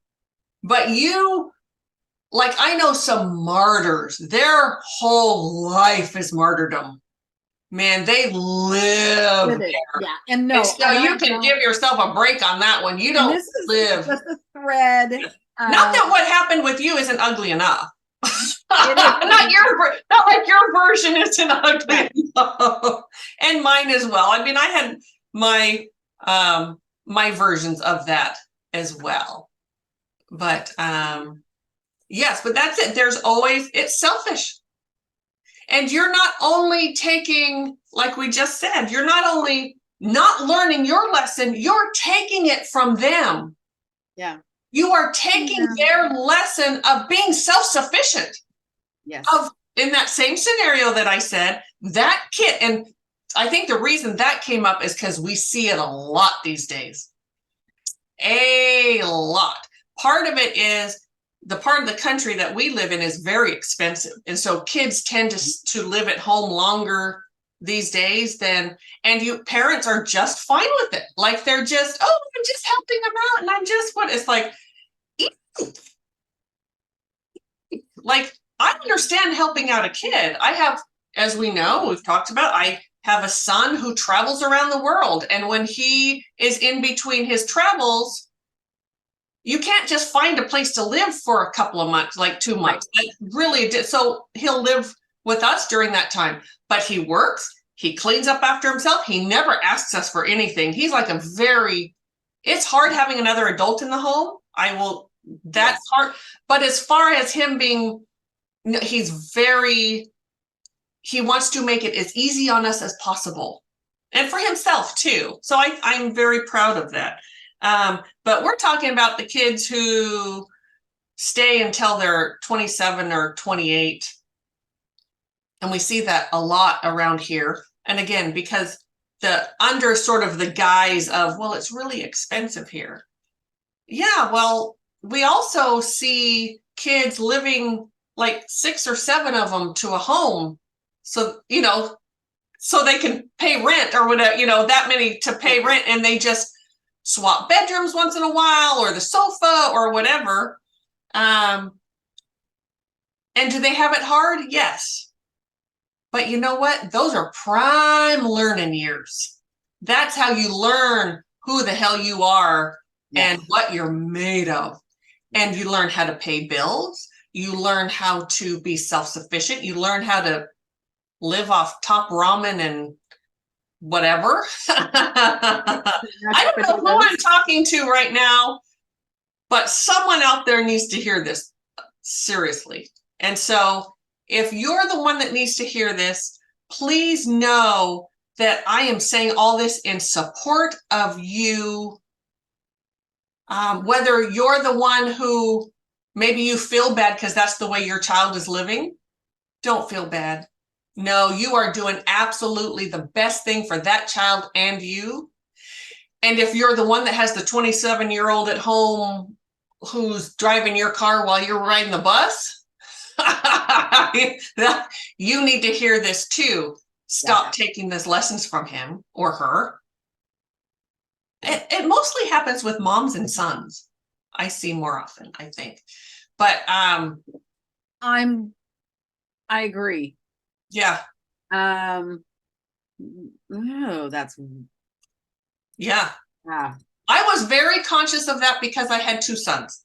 but I know some martyrs, their whole life is martyrdom. Man, they live there. Yeah, and no, so you can give yourself a break on that one. You don't live. Just a thread. Not that what happened with you isn't ugly enough. Not like your version isn't ugly enough. And mine as well. I mean, I had my versions of that as well. But yes, but that's it. It's selfish. And you're not only taking, like we just said, you're not only not learning your lesson, you're taking it from them. Yeah. You are taking their lesson of being self-sufficient. Yes. In that same scenario that I said, that kid, and I think the reason that came up is because we see it a lot these days. A lot. Part of it is the part of the country that we live in is very expensive. And so kids tend to live at home longer these days parents are just fine with it. Like they're just, I'm just helping them out. And I'm just it's like, I understand helping out a kid. I have, as we know, we've talked about, I have a son who travels around the world. And when he is in between his travels, you can't just find a place to live for a couple of months, like 2 months. Like really, so he'll live with us during that time, but he works, he cleans up after himself. He never asks us for anything. He's like it's hard having another adult in the home. That's hard. But as far as him being, he wants to make it as easy on us as possible. And for himself too. So I'm very proud of that. But we're talking about the kids who stay until they're 27 or 28. And we see that a lot around here. And again, because under sort of the guise of, well, it's really expensive here. Yeah, well, we also see kids living like 6 or 7 of them to a home. So, so they can pay rent or whatever, that many to pay rent, and they just swap bedrooms once in a while or the sofa or whatever. And do they have it hard? Yes. But you know what? Those are prime learning years. That's how you learn who the hell you are and what you're made of. And you learn how to pay bills. You learn how to be self-sufficient. You learn how to live off top ramen and whatever. I don't know who I'm talking to right now, but someone out there needs to hear this seriously. And so if you're the one that needs to hear this, please know that I am saying all this in support of you. Whether you're the one who maybe you feel bad because that's the way your child is living, don't feel bad. No, you are doing absolutely the best thing for that child and you. And if you're the one that has the 27-year-old at home who's driving your car while you're riding the bus, you need to hear this too. Stop taking these lessons from him or her. It mostly happens with moms and sons. I see more often, I think. But I agree. Yeah. That's yeah. I was very conscious of that because I had 2 sons.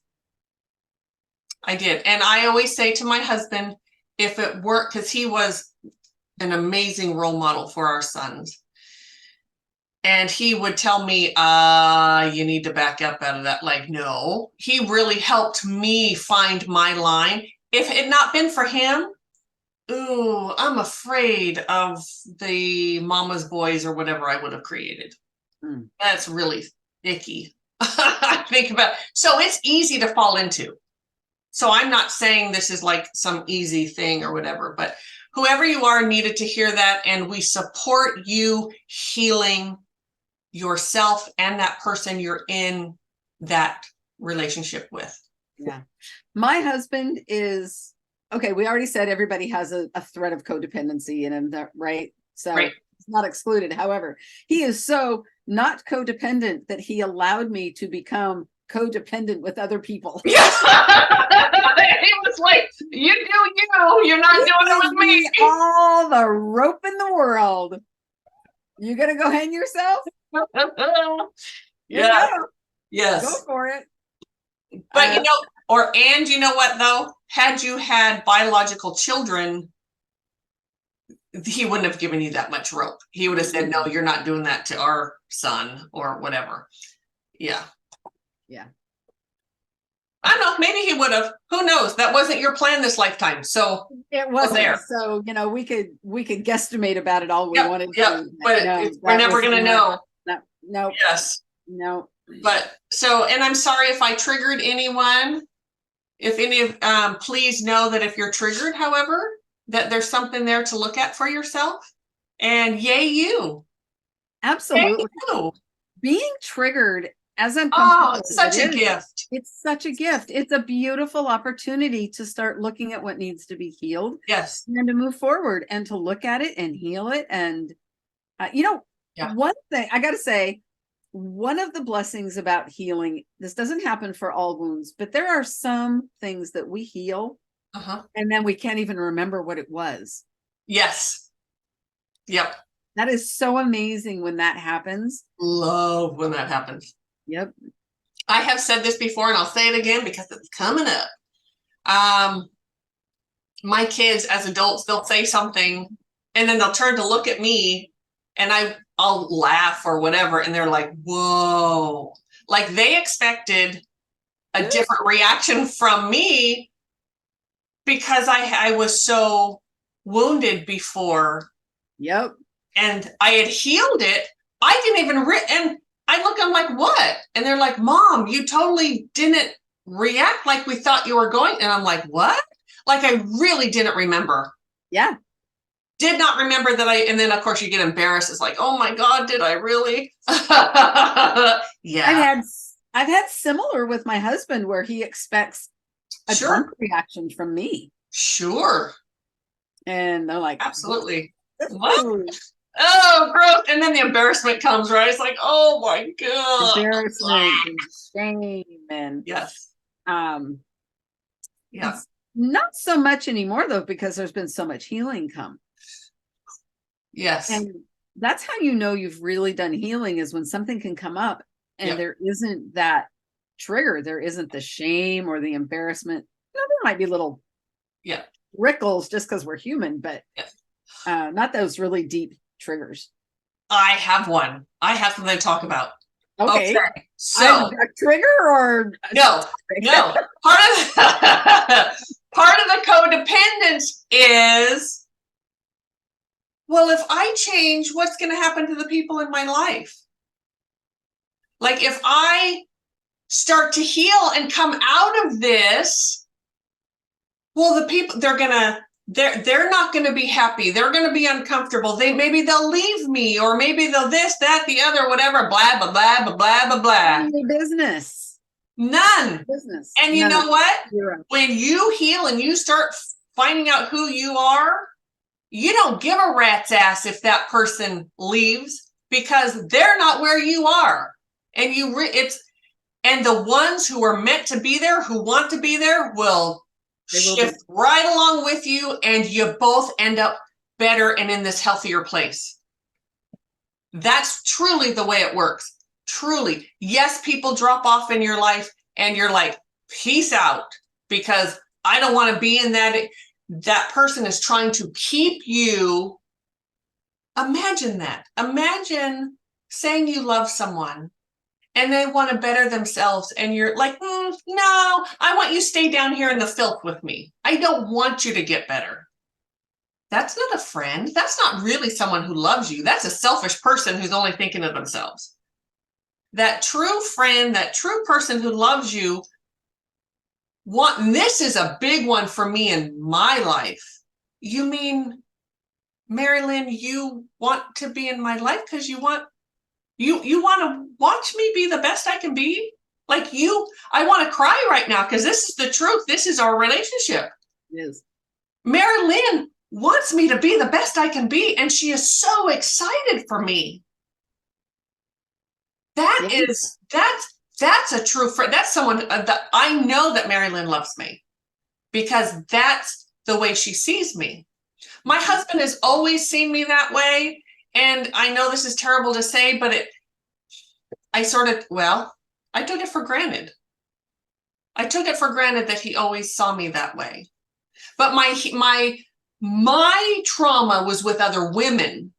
I did. And I always say to my husband, if it worked, because he was an amazing role model for our sons. And he would tell me, you need to back up out of that. Like, no, he really helped me find my line. If it had not been for him, ooh, I'm afraid of the mama's boys or whatever I would have created. That's really icky. I think about it. So it's easy to fall into. So I'm not saying this is like some easy thing or whatever, but whoever you are needed to hear that. And we support you healing yourself and that person you're in that relationship with. Yeah. My husband is, okay, we already said everybody has a thread of codependency in him, right? So it's not excluded. However, he is so not codependent that he allowed me to become codependent with other people. Yeah. He was like, you do you, you're not doing it with me. All the rope in the world. You gonna go hang yourself? Yeah. Yes. Go for it. But you know what though? Had you had biological children, he wouldn't have given you that much rope. He would have said, no, you're not doing that to our son or whatever. Yeah. Yeah. I don't know, maybe he would have. Who knows? That wasn't your plan this lifetime. So it wasn't there. So, we could guesstimate about it all we wanted to. But we're never gonna know. No. Yes. No. But so, and I'm sorry if I triggered anyone. If any of please know that if you're triggered, however, that there's something there to look at for yourself. And yay you. Absolutely. Yay you. Being triggered as I'm it's such a gift. It's such a gift. It's a beautiful opportunity to start looking at what needs to be healed. Yes. And to move forward and to look at it and heal it. And one thing I gotta say, one of the blessings about healing, this doesn't happen for all wounds, but there are some things that we heal and then we can't even remember what it was. Yes. Yep. That is so amazing when that happens. Love when that happens. Yep. I have said this before and I'll say it again because it's coming up. my kids as adults, they'll say something and then they'll turn to look at me and I'll laugh or whatever. And they're like, whoa, like they expected a different reaction from me because I was so wounded before. Yep. And I had healed it. I didn't even, and I look, I'm like, what? And they're like, Mom, you totally didn't react like we thought you were going. And I'm like, what? Like, I really didn't remember. Yeah. Did not remember that and then of course you get embarrassed. It's like, oh my God, did I really? Yeah. I've had similar with my husband where he expects a drunk reaction from me. Sure. And they're like, absolutely. What? Oh, gross. And then the embarrassment comes, right? It's like, oh my God. Embarrassment and shame. And yes. Yeah. Not so much anymore though, because there's been so much healing come. Yes. And that's how you know you've really done healing, is when something can come up and there isn't that trigger. There isn't the shame or the embarrassment. You know, there might be little rickles just because we're human, but not those really deep triggers. I have one. I have something to talk about. Okay. So a trigger or no. Part of the codependence is, well, if I change, what's going to happen to the people in my life? Like if I start to heal and come out of this, well, the people, they're not going to be happy. They're going to be uncomfortable. Maybe they'll leave me, or maybe they'll this, that, the other, whatever, blah, blah, blah, blah, blah, blah, blah. Any business. None. Business. And you know what? When you heal and you start finding out who you are, you don't give a rat's ass if that person leaves, because they're not where you are. And and the ones who are meant to be there, who want to be there, will shift right along with you, and you both end up better and in this healthier place. That's truly the way it works. Truly. Yes, people drop off in your life and you're like, peace out, because I don't want to be in that. That person is trying to keep you. Imagine that. Imagine saying you love someone and they want to better themselves, and you're like, no, I want you to stay down here in the filth with me. I don't want you to get better. That's not a friend. That's not really someone who loves you. That's a selfish person who's only thinking of themselves. That true friend, that true person who loves you, and this is a big one for me in my life. You mean, Mari-Lyn, you want to be in my life because you want to watch me be the best I can be? Like I want to cry right now because this is the truth. This is our relationship. Yes. Mari-Lyn wants me to be the best I can be, and she is so excited for me. That's a true friend. That's someone that I know that Mari-Lyn loves me, because that's the way she sees me. My husband has always seen me that way. And I know this is terrible to say, but I took it for granted. I took it for granted that he always saw me that way. But my trauma was with other women.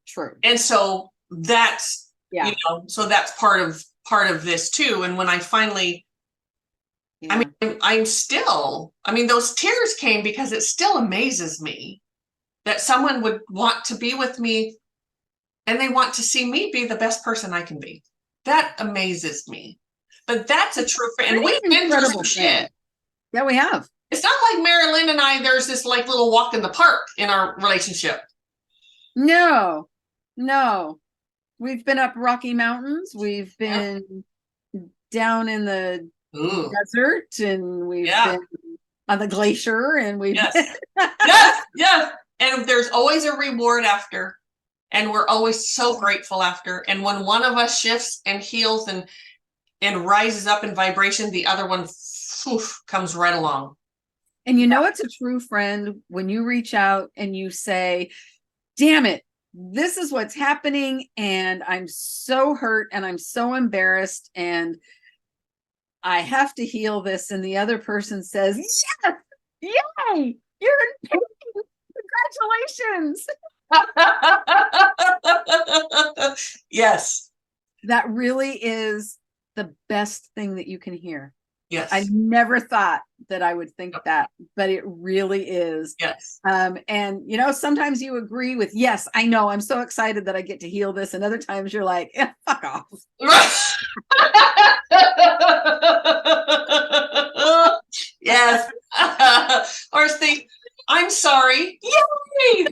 True. And so that's, so that's part of this too. And when I finally, those tears came because it still amazes me that someone would want to be with me and they want to see me be the best person I can be. That amazes me. But that's a true friend. And we've been through some shit. Yeah, we have. It's not like Mari-Lyn and I, there's this like little walk in the park in our relationship. No. We've been up Rocky Mountains. We've been down in the desert, and we've been on the glacier, and we've yes. And there's always a reward after, and we're always so grateful after. And when one of us shifts and heals and rises up in vibration, the other one comes right along. And you know, it's a true friend when you reach out and you say, damn it, this is what's happening, and I'm so hurt and I'm so embarrassed and I have to heal this. And the other person says, yes, Yay! You're in pain. Congratulations. Yes. That really is the best thing that you can hear. Yes. I never thought that I would think that, but it really is. Yes. And you know, sometimes you agree with, yes, I know, I'm so excited that I get to heal this. And other times you're like, fuck off. Yes. Or think, I'm sorry. Yay!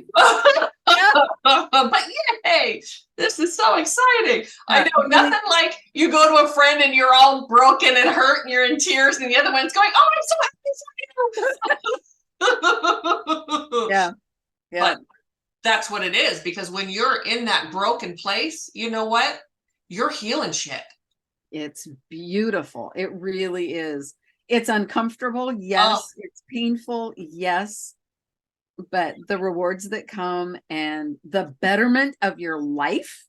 But yay! This is so exciting. I know nothing like you go to a friend and you're all broken and hurt and you're in tears, and the other one's going, "Oh, I'm so happy." Yeah. But that's what it is, because when you're in that broken place, you know what? You're healing shit. It's beautiful. It really is. It's uncomfortable. Yes. It's painful. Yes. But the rewards that come and the betterment of your life.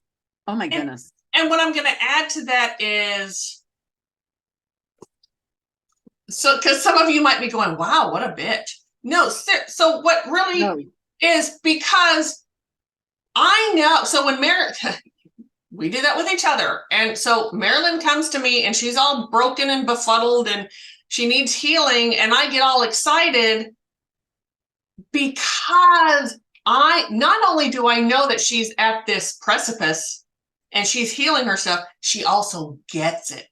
Oh my goodness. And what I'm going to add to that is, so because some of you might be going, wow, what a bitch. No, so what really is, because I know, so when we do that with each other. And so Mari-Lyn comes to me and she's all broken and befuddled and she needs healing. And I get all excited because not only do I know that she's at this precipice and she's healing herself, she also gets it.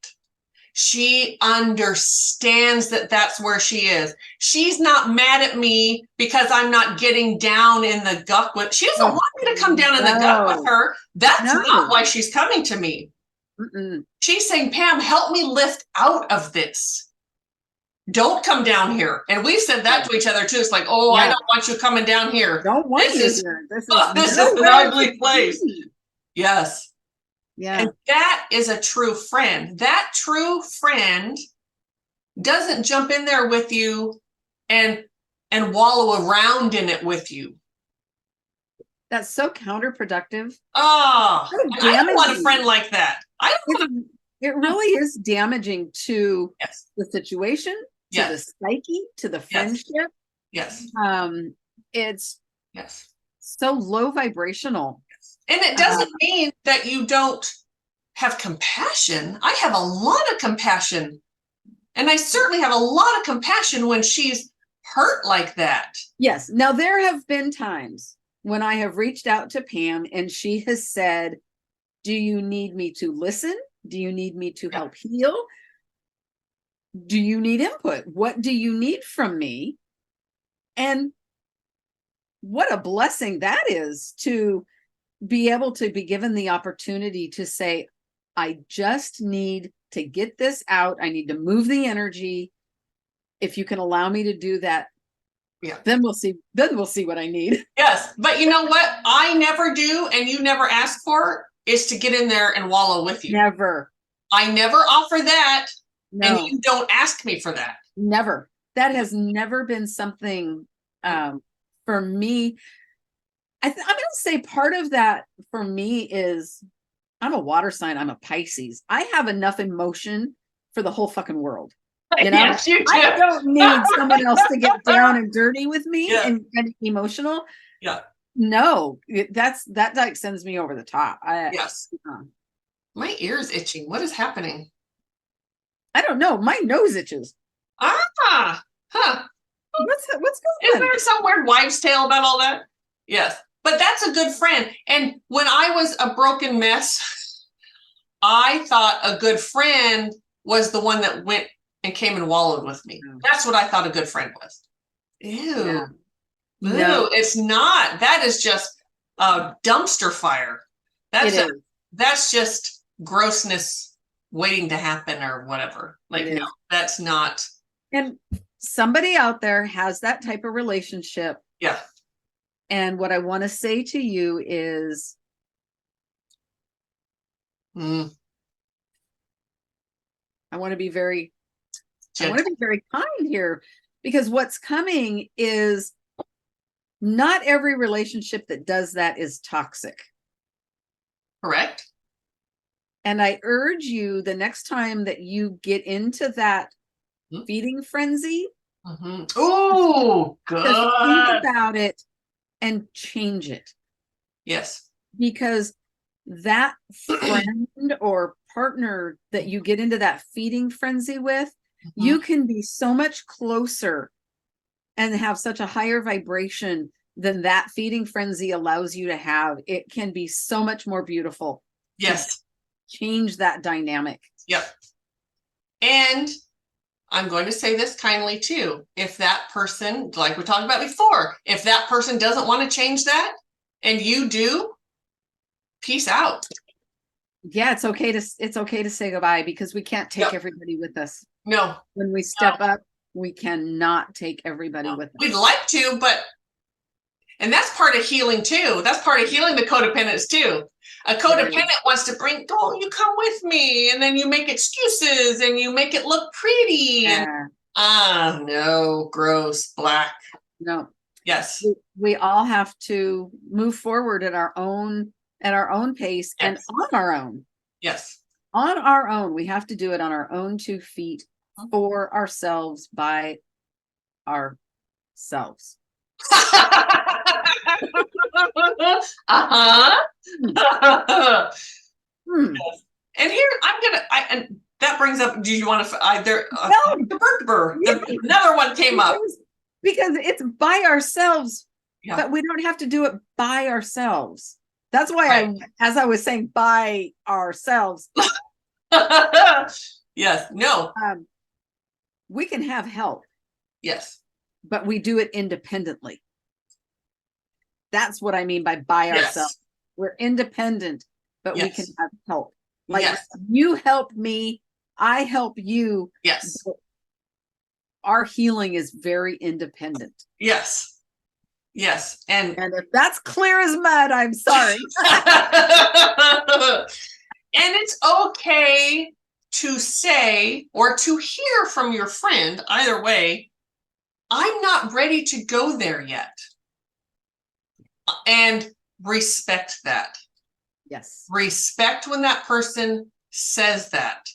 She understands that that's where she is. She's not mad at me because I'm not getting down in the gut with. She doesn't want me to come down in the gut with her. That's not why she's coming to me. She's saying, Pam, help me lift out of this. Don't come down here. And we've said that to each other too. It's like, oh, I don't want you coming down here. Don't want you here. This is an ugly place. Yes. Yeah. And that is a true friend. That true friend doesn't jump in there with you and wallow around in it with you. That's so counterproductive. Oh, I don't want a friend like that. It really is damaging to the situation, to the psyche, to the friendship. Yes. It's so low vibrational. And it doesn't mean that you don't have compassion. I have a lot of compassion. And I certainly have a lot of compassion when she's hurt like that. Yes. Now, there have been times when I have reached out to Pam and she has said, do you need me to listen? Do you need me to help heal? Do you need input? What do you need from me? And what a blessing that is, to be able to be given the opportunity to say, I just need to get this out. I need to move the energy. If you can allow me to do that, then we'll see. Then we'll see what I need. Yes. But you know what I never do, and you never ask for, is to get in there and wallow with you. Never. I never offer that. No. And you don't ask me for that. Never. That has never been something for me. I'm going to say part of that for me is I'm a water sign. I'm a Pisces. I have enough emotion for the whole fucking world. You know, yes, you do. I don't need someone else to get down and dirty with me and emotional. Yeah. No, that like sends me over the top. Yes. My ear's itching. What is happening? I don't know. My nose itches. Huh. What's going on? Is there some weird wives' tale about all that? Yes. But that's a good friend. And when I was a broken mess, I thought a good friend was the one that went and came and wallowed with me. That's what I thought a good friend was. Ew. Yeah. No, it's not. That is just a dumpster fire. That's just grossness waiting to happen or whatever. Like, no, that's not. And somebody out there has that type of relationship. Yeah. And what I want to say to you is, I want to be very kind here, because what's coming is not every relationship that does that is toxic. Correct. And I urge you, the next time that you get into that feeding frenzy, Oh, Just think good. about it and change it. Yes. Because that friend or partner that you get into that feeding frenzy with, you can be so much closer and have such a higher vibration than that feeding frenzy allows you to have. It can be so much more beautiful. Yes. Change that dynamic. Yep. And I'm going to say this kindly too. If that person, like we talked about before, if that person doesn't want to change that and you do, peace out. Yeah, it's okay to say goodbye, because we can't take everybody with us. No. When we step up, we cannot take everybody with us. We'd like to, and that's part of healing too. That's part of healing the codependence too. A codependent wants to bring, oh, you come with me, and then you make excuses and you make it look pretty. And no, gross, black. No. Yes. We all have to move forward at our own pace and on our own. Yes. On our own. We have to do it on our own 2 feet, for ourselves, by ourselves. And here and that brings up, do you want to another one came up, because it's by ourselves, but we don't have to do it by ourselves. That's why as I was saying, by ourselves. Yes. No. We can have help. Yes. But we do it independently. That's what I mean by ourselves. We're independent, but we can have help. Like you help me, I help you. Yes. Our healing is very independent. Yes. Yes. And if that's clear as mud, I'm sorry. And it's okay to say or to hear from your friend, either way, I'm not ready to go there yet. And respect that. Yes. Respect when that person says that.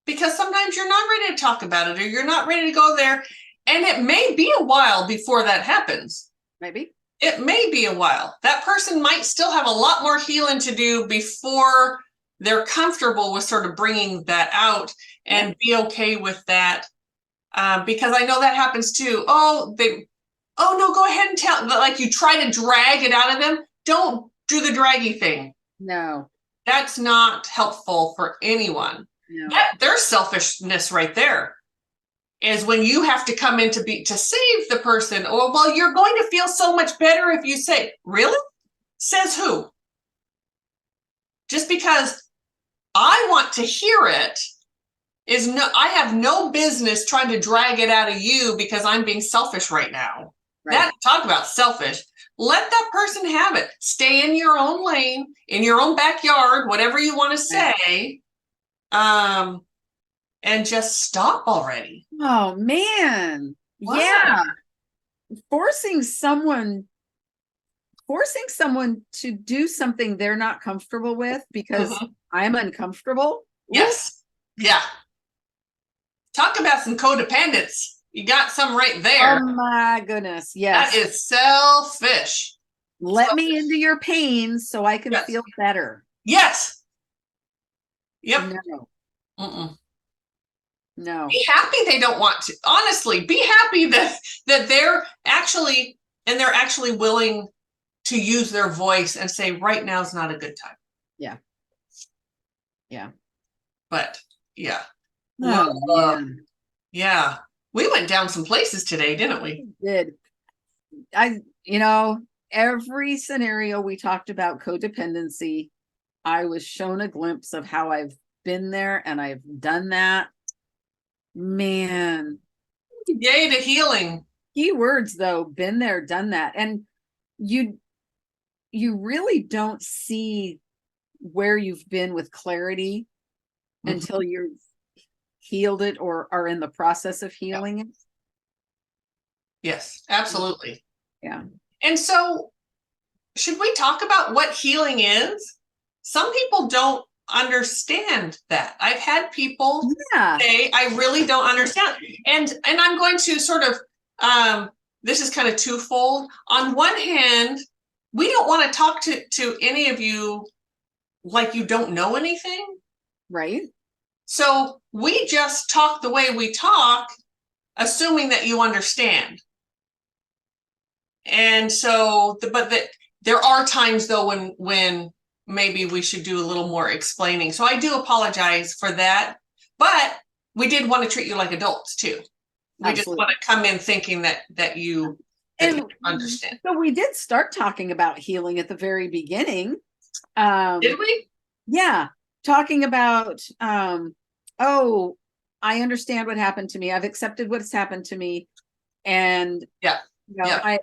Because sometimes you're not ready to talk about it, or you're not ready to go there. And it may be a while before that happens. Maybe. It may be a while. That person might still have a lot more healing to do before they're comfortable with sort of bringing that out and be okay with that. Because I know that happens too. Oh, no, go ahead and tell. Like you try to drag it out of them. Don't do the draggy thing. No. That's not helpful for anyone. No. There's selfishness right there. Is when you have to come in to save the person. Or, well, you're going to feel so much better if you say, really? Says who? Just because I want to hear it I have no business trying to drag it out of you because I'm being selfish right now. Right. Talk about selfish. Let that person have it. Stay in your own lane, in your own backyard, whatever you want to say. And just stop already. Oh man. Wow. Yeah. Forcing someone to do something they're not comfortable with because I'm uncomfortable. Yes. Yeah. Talk about some codependence. You got some right there. Oh my goodness. Yes. That is selfish. Let me into your pain so I can feel better. Yes. Yep. No. No. Be happy they don't want to. Honestly, be happy that they're actually willing to use their voice and say, right now is not a good time. Yeah. Yeah. But yeah. Oh, yeah. We went down some places today, didn't we? We did. Every scenario we talked about codependency, I was shown a glimpse of how I've been there and I've done that. Man. Yay to healing. Key words though, been there, done that. And you really don't see where you've been with clarity until you've healed it or are in the process of healing it. Yes, absolutely. Yeah. And so should we talk about what healing is? Some people don't understand that. I've had people Yeah. say, I really don't understand. And I'm going to sort of, this is kind of twofold. On one hand, we don't want to talk to any of you like you don't know anything. Right. So we just talk the way we talk, assuming that you understand. And so, but there are times though when maybe we should do a little more explaining. So I do apologize for that, but we did want to treat you like adults too. We Absolutely. Just want to come in thinking that you understand. So we did start talking about healing at the very beginning. Did we? Yeah. Talking about, oh, I understand what happened to me. I've accepted what's happened to me. And yeah, you know, yeah.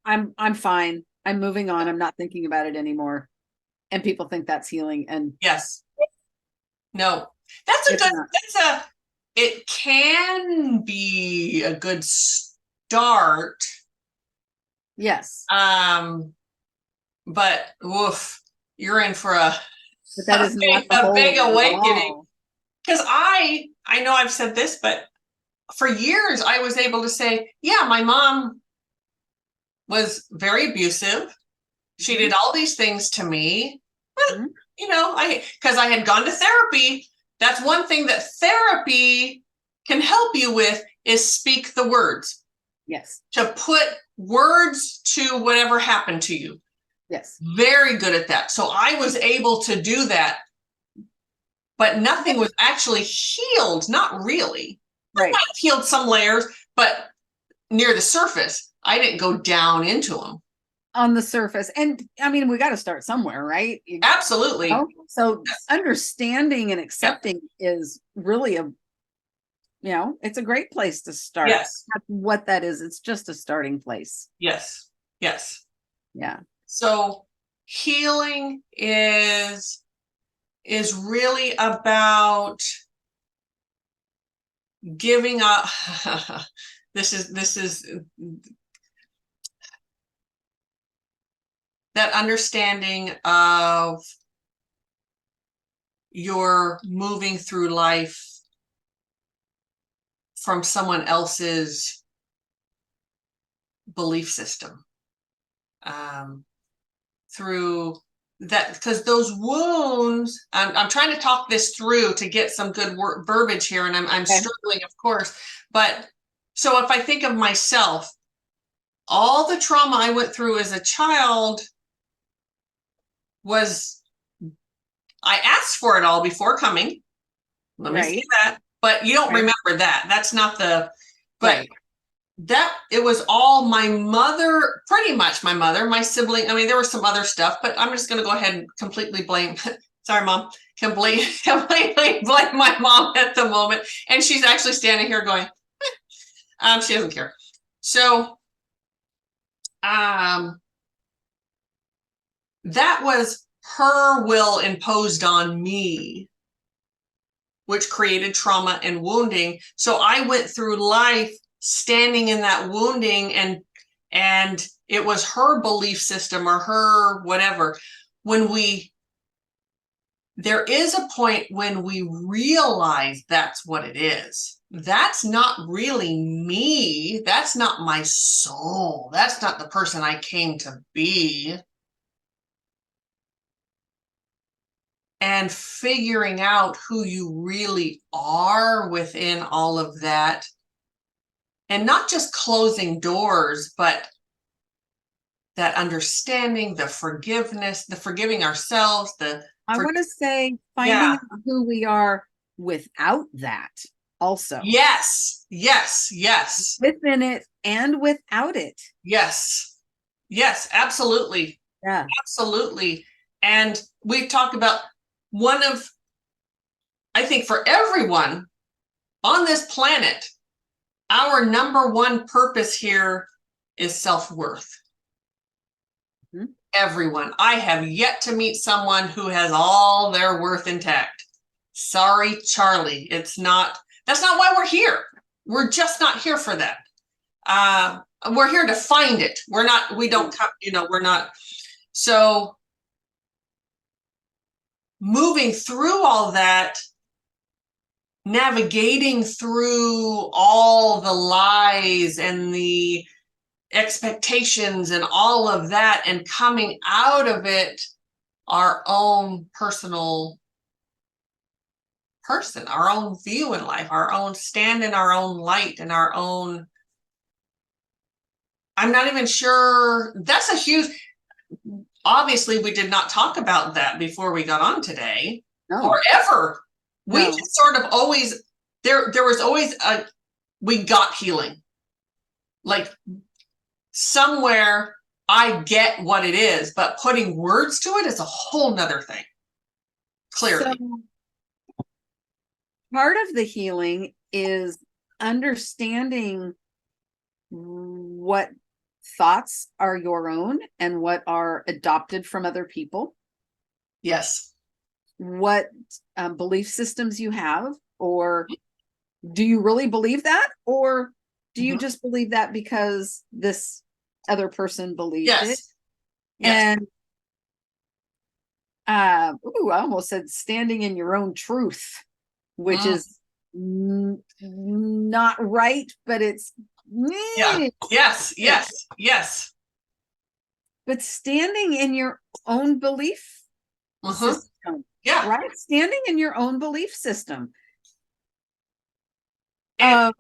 I'm fine. I'm moving on. I'm not thinking about it anymore. And people think that's healing. And yes. No, it can be a good start. Yes. But woof, you're in for a big awakening. Because I know I've said this, but for years I was able to say, yeah, my mom was very abusive. She did all these things to me. But, you know, because I had gone to therapy. That's one thing that therapy can help you with is speak the words. Yes. To put words to whatever happened to you. Yes. Very good at that. So I was able to do that, but nothing was actually healed. Not really. Right. I healed some layers, but near the surface, I didn't go down into them. On the surface. And I mean, we got to start somewhere, right? Absolutely. So yes. Understanding and accepting is really it's a great place to start. Yes. That's what that is. It's just a starting place. Yes. Yes. Yeah. So healing is really about giving up. This is that understanding of you're moving through life from someone else's belief system. Through that, because those wounds, I'm trying to talk this through to get some good verbiage here, and I'm struggling, of course. But so if I think of myself, all the trauma I went through as a child was, I asked for it all before coming. Let me say that. But you don't remember that. That's not the, but that it was all my mother, pretty much my mother, my sibling. I mean, there was some other stuff, but I'm just going to go ahead and completely blame. Sorry, Mom. Completely blame my mom at the moment. And she's actually standing here going, she doesn't care. So, that was her will imposed on me, which created trauma and wounding. So I went through life standing in that wounding, and it was her belief system or her whatever. There is a point when we realize that's what it is. That's not really me. That's not my soul. That's not the person I came to be. And figuring out who you really are within all of that. And not just closing doors, but that understanding, the forgiveness, the forgiving ourselves, I want to say finding out who we are without that also. Yes, yes, yes. Within it and without it. Yes, yes, absolutely. Yeah. Absolutely. And we talked about I think for everyone on this planet, our number one purpose here is self-worth. Mm-hmm. Everyone. I have yet to meet someone who has all their worth intact. Sorry, Charlie. That's not why we're here. We're just not here for that. We're here to find it. We're not. So moving through all that, navigating through all the lies and the expectations and all of that, and coming out of it our own personal person, our own view in life, our own stand in our own light and our own. I'm not even sure. That's a huge. Obviously, we did not talk about that before we got on today, or ever. We just sort of always, there was always we got healing. Like somewhere I get what it is, but putting words to it is a whole nother thing. Clearly. So, part of the healing is understanding what thoughts are your own and what are adopted from other people. Yes. What belief systems you have, or do you really believe that, or do you just believe that because this other person believed it? And I almost said standing in your own truth, which is not right, but it's yes. But standing in your own belief system, right? Standing in your own belief system. Who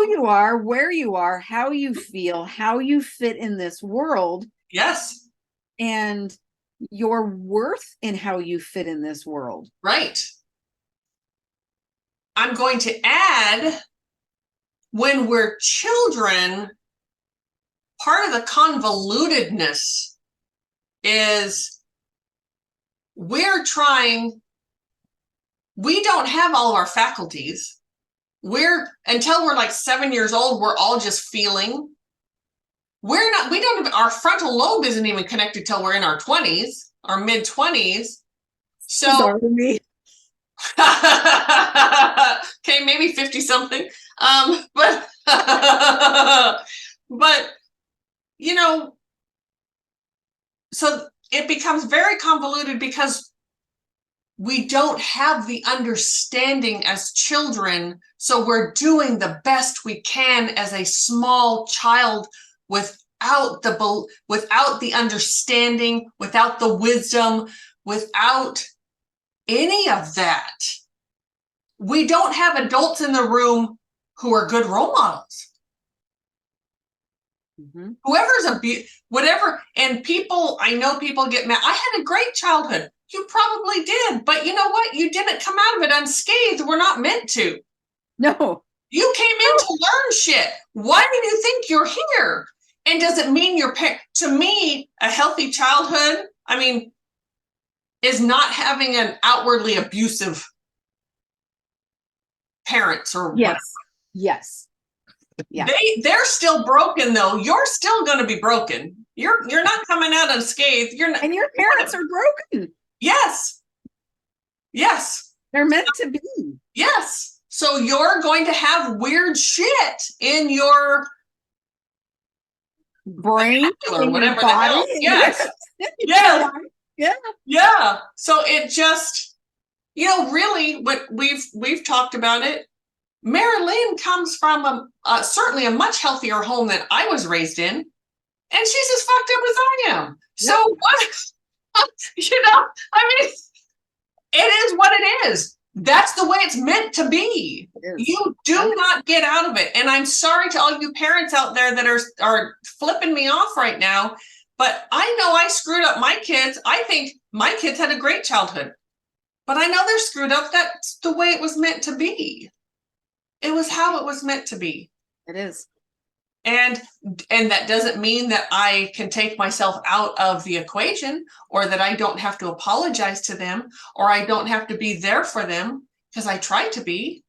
you are, where you are, how you feel, how you fit in this world. Yes. And your worth in how you fit in this world. Right. I'm going to add, when we're children, part of the convolutedness is we don't have all of our faculties. Until we're like 7 years old, we're all just feeling. Our frontal lobe isn't even connected till we're in our 20s, our mid 20s. So, okay, maybe 50 something. But, so it becomes very convoluted because we don't have the understanding as children. So we're doing the best we can as a small child without the understanding, without the wisdom, without any of that. We don't have adults in the room who are good role models. Whoever's whatever, and I know people get mad. I had a great childhood. You probably did, but you know what? You didn't come out of it unscathed. We're not meant to. No. You came in to learn shit. Why do you think you're here? And does it mean to me, a healthy childhood, is not having an outwardly abusive parents or whatever. Yes. Yeah. They're still broken though. You're still going to be broken. You're not coming out unscathed. And your parents are broken. Yes. They're meant to be. Yes. So you're going to have weird shit in your brain or whatever the hell. Yes. Yeah. So it just, really what we've talked about it. Mari-Lyn comes from certainly a much healthier home than I was raised in, and she's as fucked up as I am. So what? It is what it is. That's the way it's meant to be. You do not get out of it. And I'm sorry to all you parents out there that are flipping me off right now, but I know I screwed up my kids. I think my kids had a great childhood, but I know they're screwed up. That's the way it was meant to be. It was how it was meant to be. It is. And that doesn't mean that I can take myself out of the equation, or that I don't have to apologize to them, or I don't have to be there for them, because I try to be.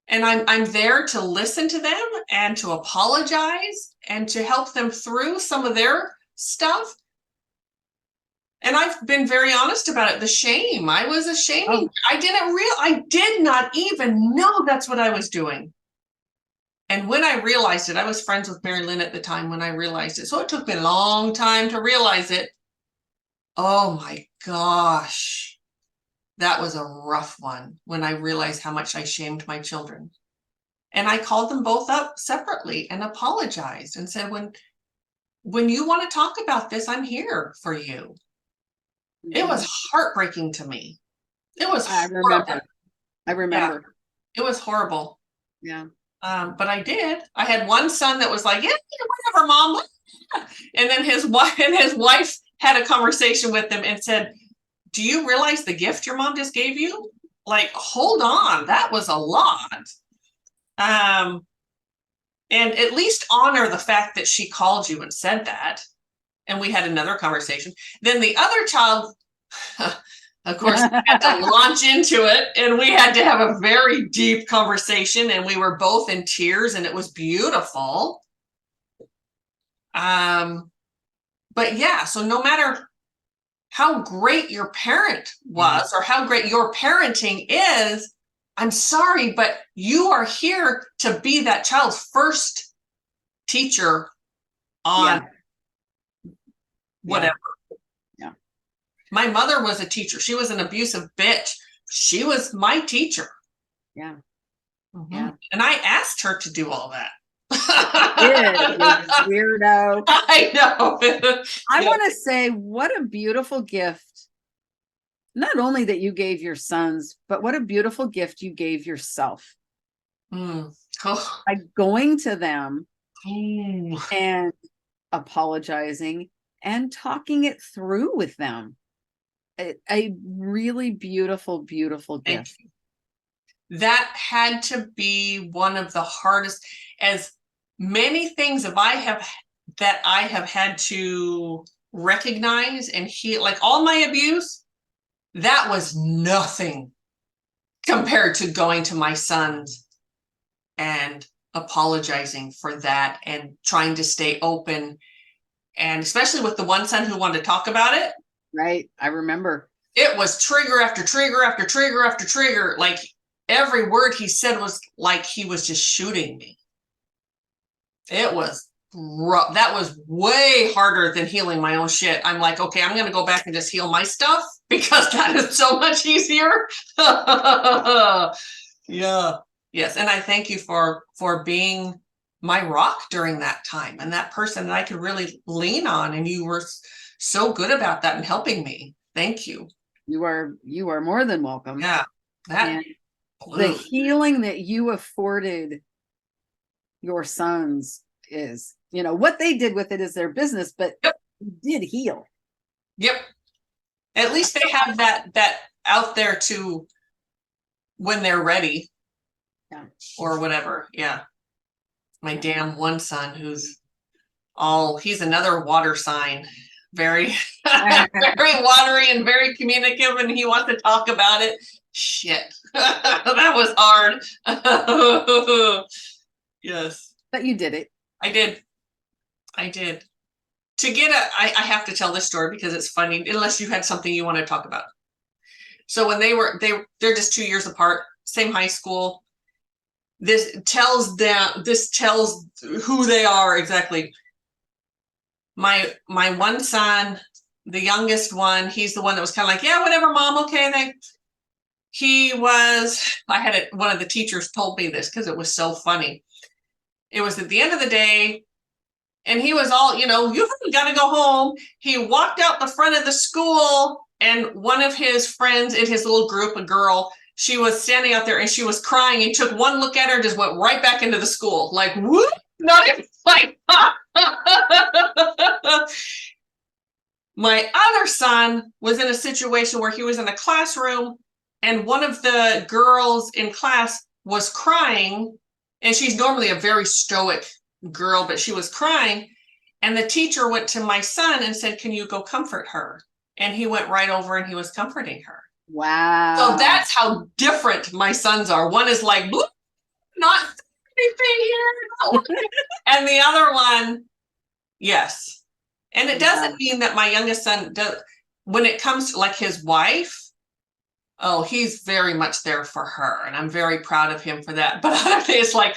And I'm there to listen to them and to apologize and to help them through some of their stuff. And I've been very honest about it. The shame. I was ashamed. I did not even know that's what I was doing. And when I realized it, I was friends with Mari-Lyn at the time when I realized it. So it took me a long time to realize it. Oh my gosh. that was a rough one when I realized how much I shamed my children. And I called them both up separately and apologized and said, when you want to talk about this, I'm here for you. It was heartbreaking to me. It was horrible. I remember. Yeah, it was horrible. Yeah. But I did. I had one son that was like, yeah, whatever, mom. And then his wife had a conversation with him and said, do you realize the gift your mom just gave you? Like, hold on, that was a lot. And at least honor the fact that she called you and said that. And we had another conversation. Then the other child, of course, had to launch into it, and we had to have a very deep conversation, and we were both in tears, and it was beautiful. But yeah, so no matter how great your parent was or how great your parenting is, I'm sorry, but you are here to be that child's first teacher on whatever. Yeah. My mother was a teacher. She was an abusive bitch. She was my teacher. Yeah. Yeah. And I asked her to do all that. Weirdo. I know. I want to say, what a beautiful gift. Not only that you gave your sons, but what a beautiful gift you gave yourself. By going to them and apologizing and talking it through with them. A really beautiful, beautiful gift. That had to be one of the hardest, as many things that I have had to recognize and heal, like all my abuse, that was nothing compared to going to my sons and apologizing for that and trying to stay open. And especially with the one son who wanted to talk about it. Right. I remember. It was trigger after trigger after trigger after trigger. Like every word he said was like he was just shooting me. It was rough. That was way harder than healing my own shit. I'm like, okay, I'm going to go back and just heal my stuff because that is so much easier. Yeah. Yes. And I thank you for being my rock during that time and that person that I could really lean on. And you were so good about that and helping me. Thank you. You are more than welcome. Yeah. The healing that you afforded your sons is, what they did with it is their business, but you did heal. Yep. At least they have that out there to when they're ready. Yeah. Or whatever. Yeah. My damn one son he's another water sign. Very, very watery and very communicative, and he wants to talk about it. Shit. That was hard. Yes. But you did it. I did. To get I have to tell this story because it's funny, unless you had something you want to talk about. So when they're just 2 years apart, same high school. This tells who they are exactly. My one son, the youngest one, he's the one that was kind of like, yeah, whatever, mom, okay. One of the teachers told me this because it was so funny. It was at the end of the day, and he was all, you got to go home. He walked out the front of the school, and one of his friends in his little group, a girl, she was standing out there and she was crying. He took one look at her and just went right back into the school. Like, whoop, not even like, My other son was in a situation where he was in a classroom and one of the girls in class was crying, and she's normally a very stoic girl, but she was crying. And the teacher went to my son and said, can you go comfort her? And he went right over and he was comforting her. Wow. So that's how different my sons are. One is like, not anything here. And the other one, yes. And it doesn't mean that my youngest son does, when it comes to like his wife, he's very much there for her. And I'm very proud of him for that. But other days, like,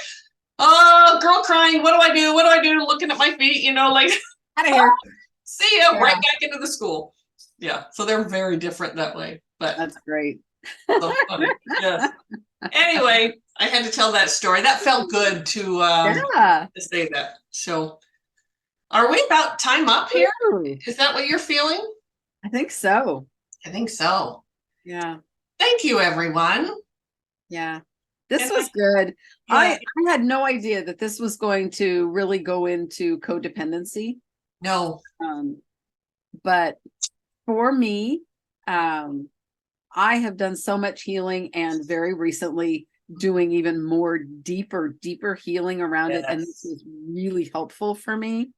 oh, girl crying, what do I do? What do I do? Looking at my feet, like, out of here. See ya, right back into the school. Yeah. So they're very different that way. But that's great. So funny. Yes. Anyway, I had to tell that story. That felt good to say that. So are we about time up here? Is that what you're feeling? I think so. I think so. Yeah. Thank you, everyone. Yeah. This was good. Yeah. I had no idea that this was going to really go into codependency. No. But for me, I have done so much healing, and very recently doing even more deeper healing around it. And this is really helpful for me.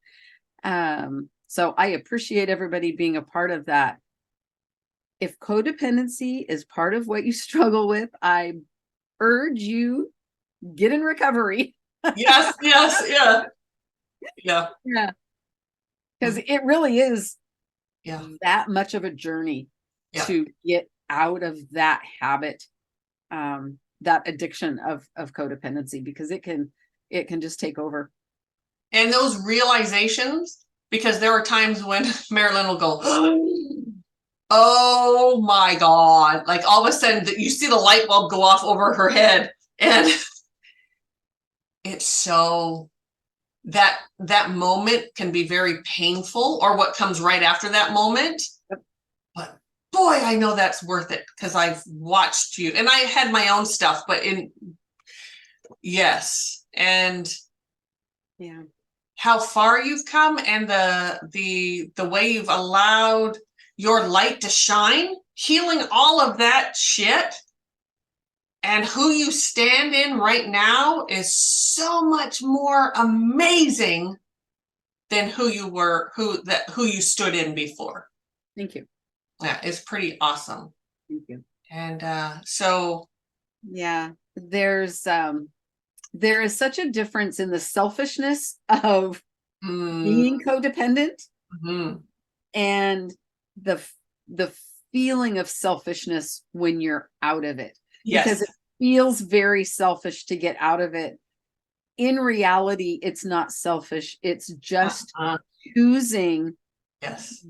So I appreciate everybody being a part of that. If codependency is part of what you struggle with, I urge you, get in recovery. Yes, yeah. Because it really is that much of a journey to get out of that habit, that addiction of codependency, because it can just take over. And those realizations, because there are times when Mari-Lyn will go, oh my God, like all of a sudden you see the light bulb go off over her head, and it's so that moment can be very painful, or what comes right after that moment. But boy, I know that's worth it, because I've watched you, and I had my own stuff, but and how far you've come, and the way you've allowed your light to shine, healing all of that shit, and who you stand in right now is so much more amazing than who you stood in before. Thank you. Yeah, it's pretty awesome. Thank you. And so there is such a difference in the selfishness of being codependent and the feeling of selfishness when you're out of it. Because it feels very selfish to get out of it. In reality, it's not selfish. It's just choosing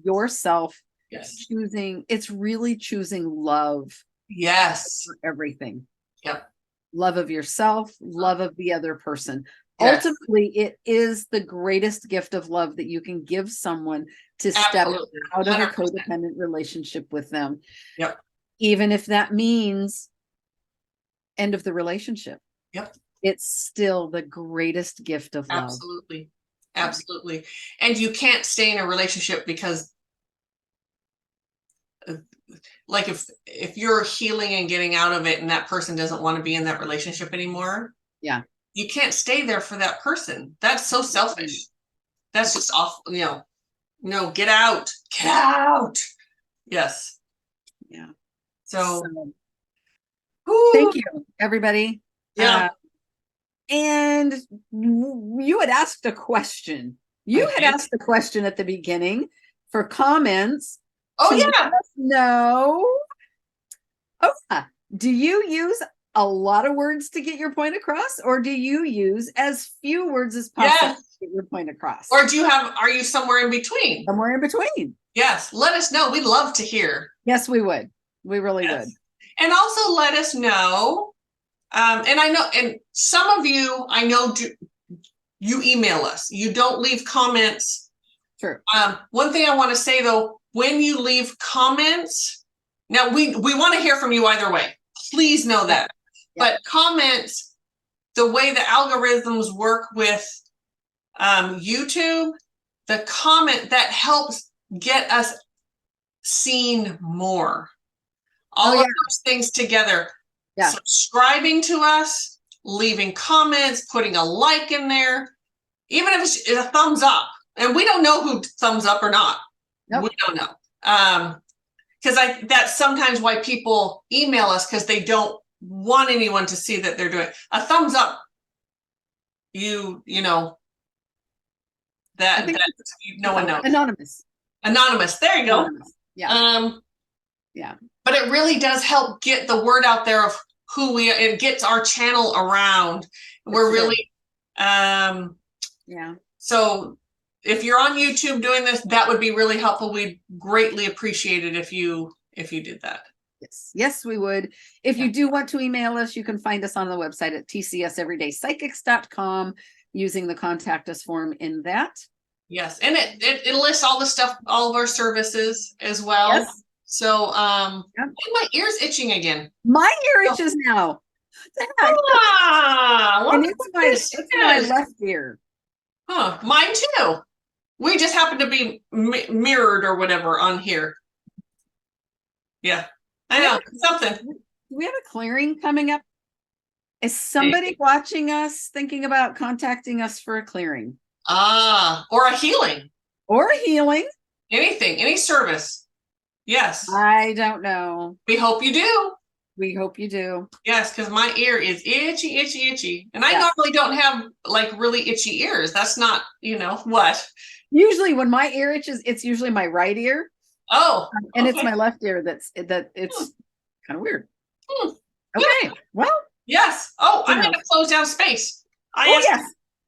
yourself. It's really choosing love. For everything. Love of yourself, love of the other person. Ultimately, it is the greatest gift of love that you can give someone, to step out of a codependent relationship with them. Even if that means end of the relationship. It's still the greatest gift of love. Absolutely. And you can't stay in a relationship because, like, if you're healing and getting out of it and that person doesn't want to be in that relationship anymore, you can't stay there for that person. That's so selfish. That's just awful. No, get out. Yes. So thank you, everybody. And you had asked a question. Asked a question at the beginning for comments. No. Do you use a lot of words to get your point across, or do you use as few words as possible to get your point across? Or are you somewhere in between? Somewhere in between. Yes. Let us know. We'd love to hear. Yes, we would. We really would. And also let us know. And I know, and some of you, I know, you email us. You don't leave comments. True. One thing I want to say though, when you leave comments, now we want to hear from you either way. Please know that. But comments, the way the algorithms work with YouTube, the comment that helps get us seen more. All of those things together. Subscribing to us, leaving comments, putting a like in there, even if it's a thumbs up. And we don't know who thumbs up or not. We don't know. Because that's sometimes why people email us, because they don't want anyone to see that they're doing it. A thumbs up, you know, that no one knows. Anonymous. There you go. Anonymous. But it really does help get the word out there of who we are. It gets our channel around. We're really, So if you're on YouTube doing this, that would be really helpful. We'd greatly appreciate it if you did that. Yes, we would. If you do want to email us, you can find us on the website at tcseverydaypsychics.com using the contact us form in that. Yes. And it lists all the stuff, all of our services as well. Yes. So, my ear's itching again. My ear itches now. And it's my left ear. Huh. Mine too. We just happen to be mirrored or whatever on here. Yeah. I know. Something. Do we have a clearing coming up? Is somebody watching us thinking about contacting us for a clearing? Or a healing. Or a healing. Anything, any service. Yes. I don't know. We hope you do. We hope you do. Yes, because my ear is itchy, itchy, itchy. And I normally don't have like really itchy ears. That's not, what? Usually when my ear itches, it's usually my right ear. Oh. And it's my left ear it's kind of weird. Okay. Well. Yes. Oh, I'm going to close down space.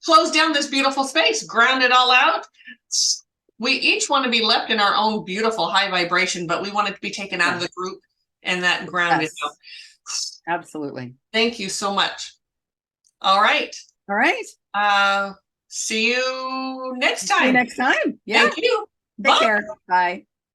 Close down this beautiful space, ground it all out. We each want to be left in our own beautiful high vibration, but we want it to be taken out of the group and that grounded out. Absolutely. Thank you so much. All right. All right. See you next time. See you next time. Yeah. Thank you. Take care. Bye.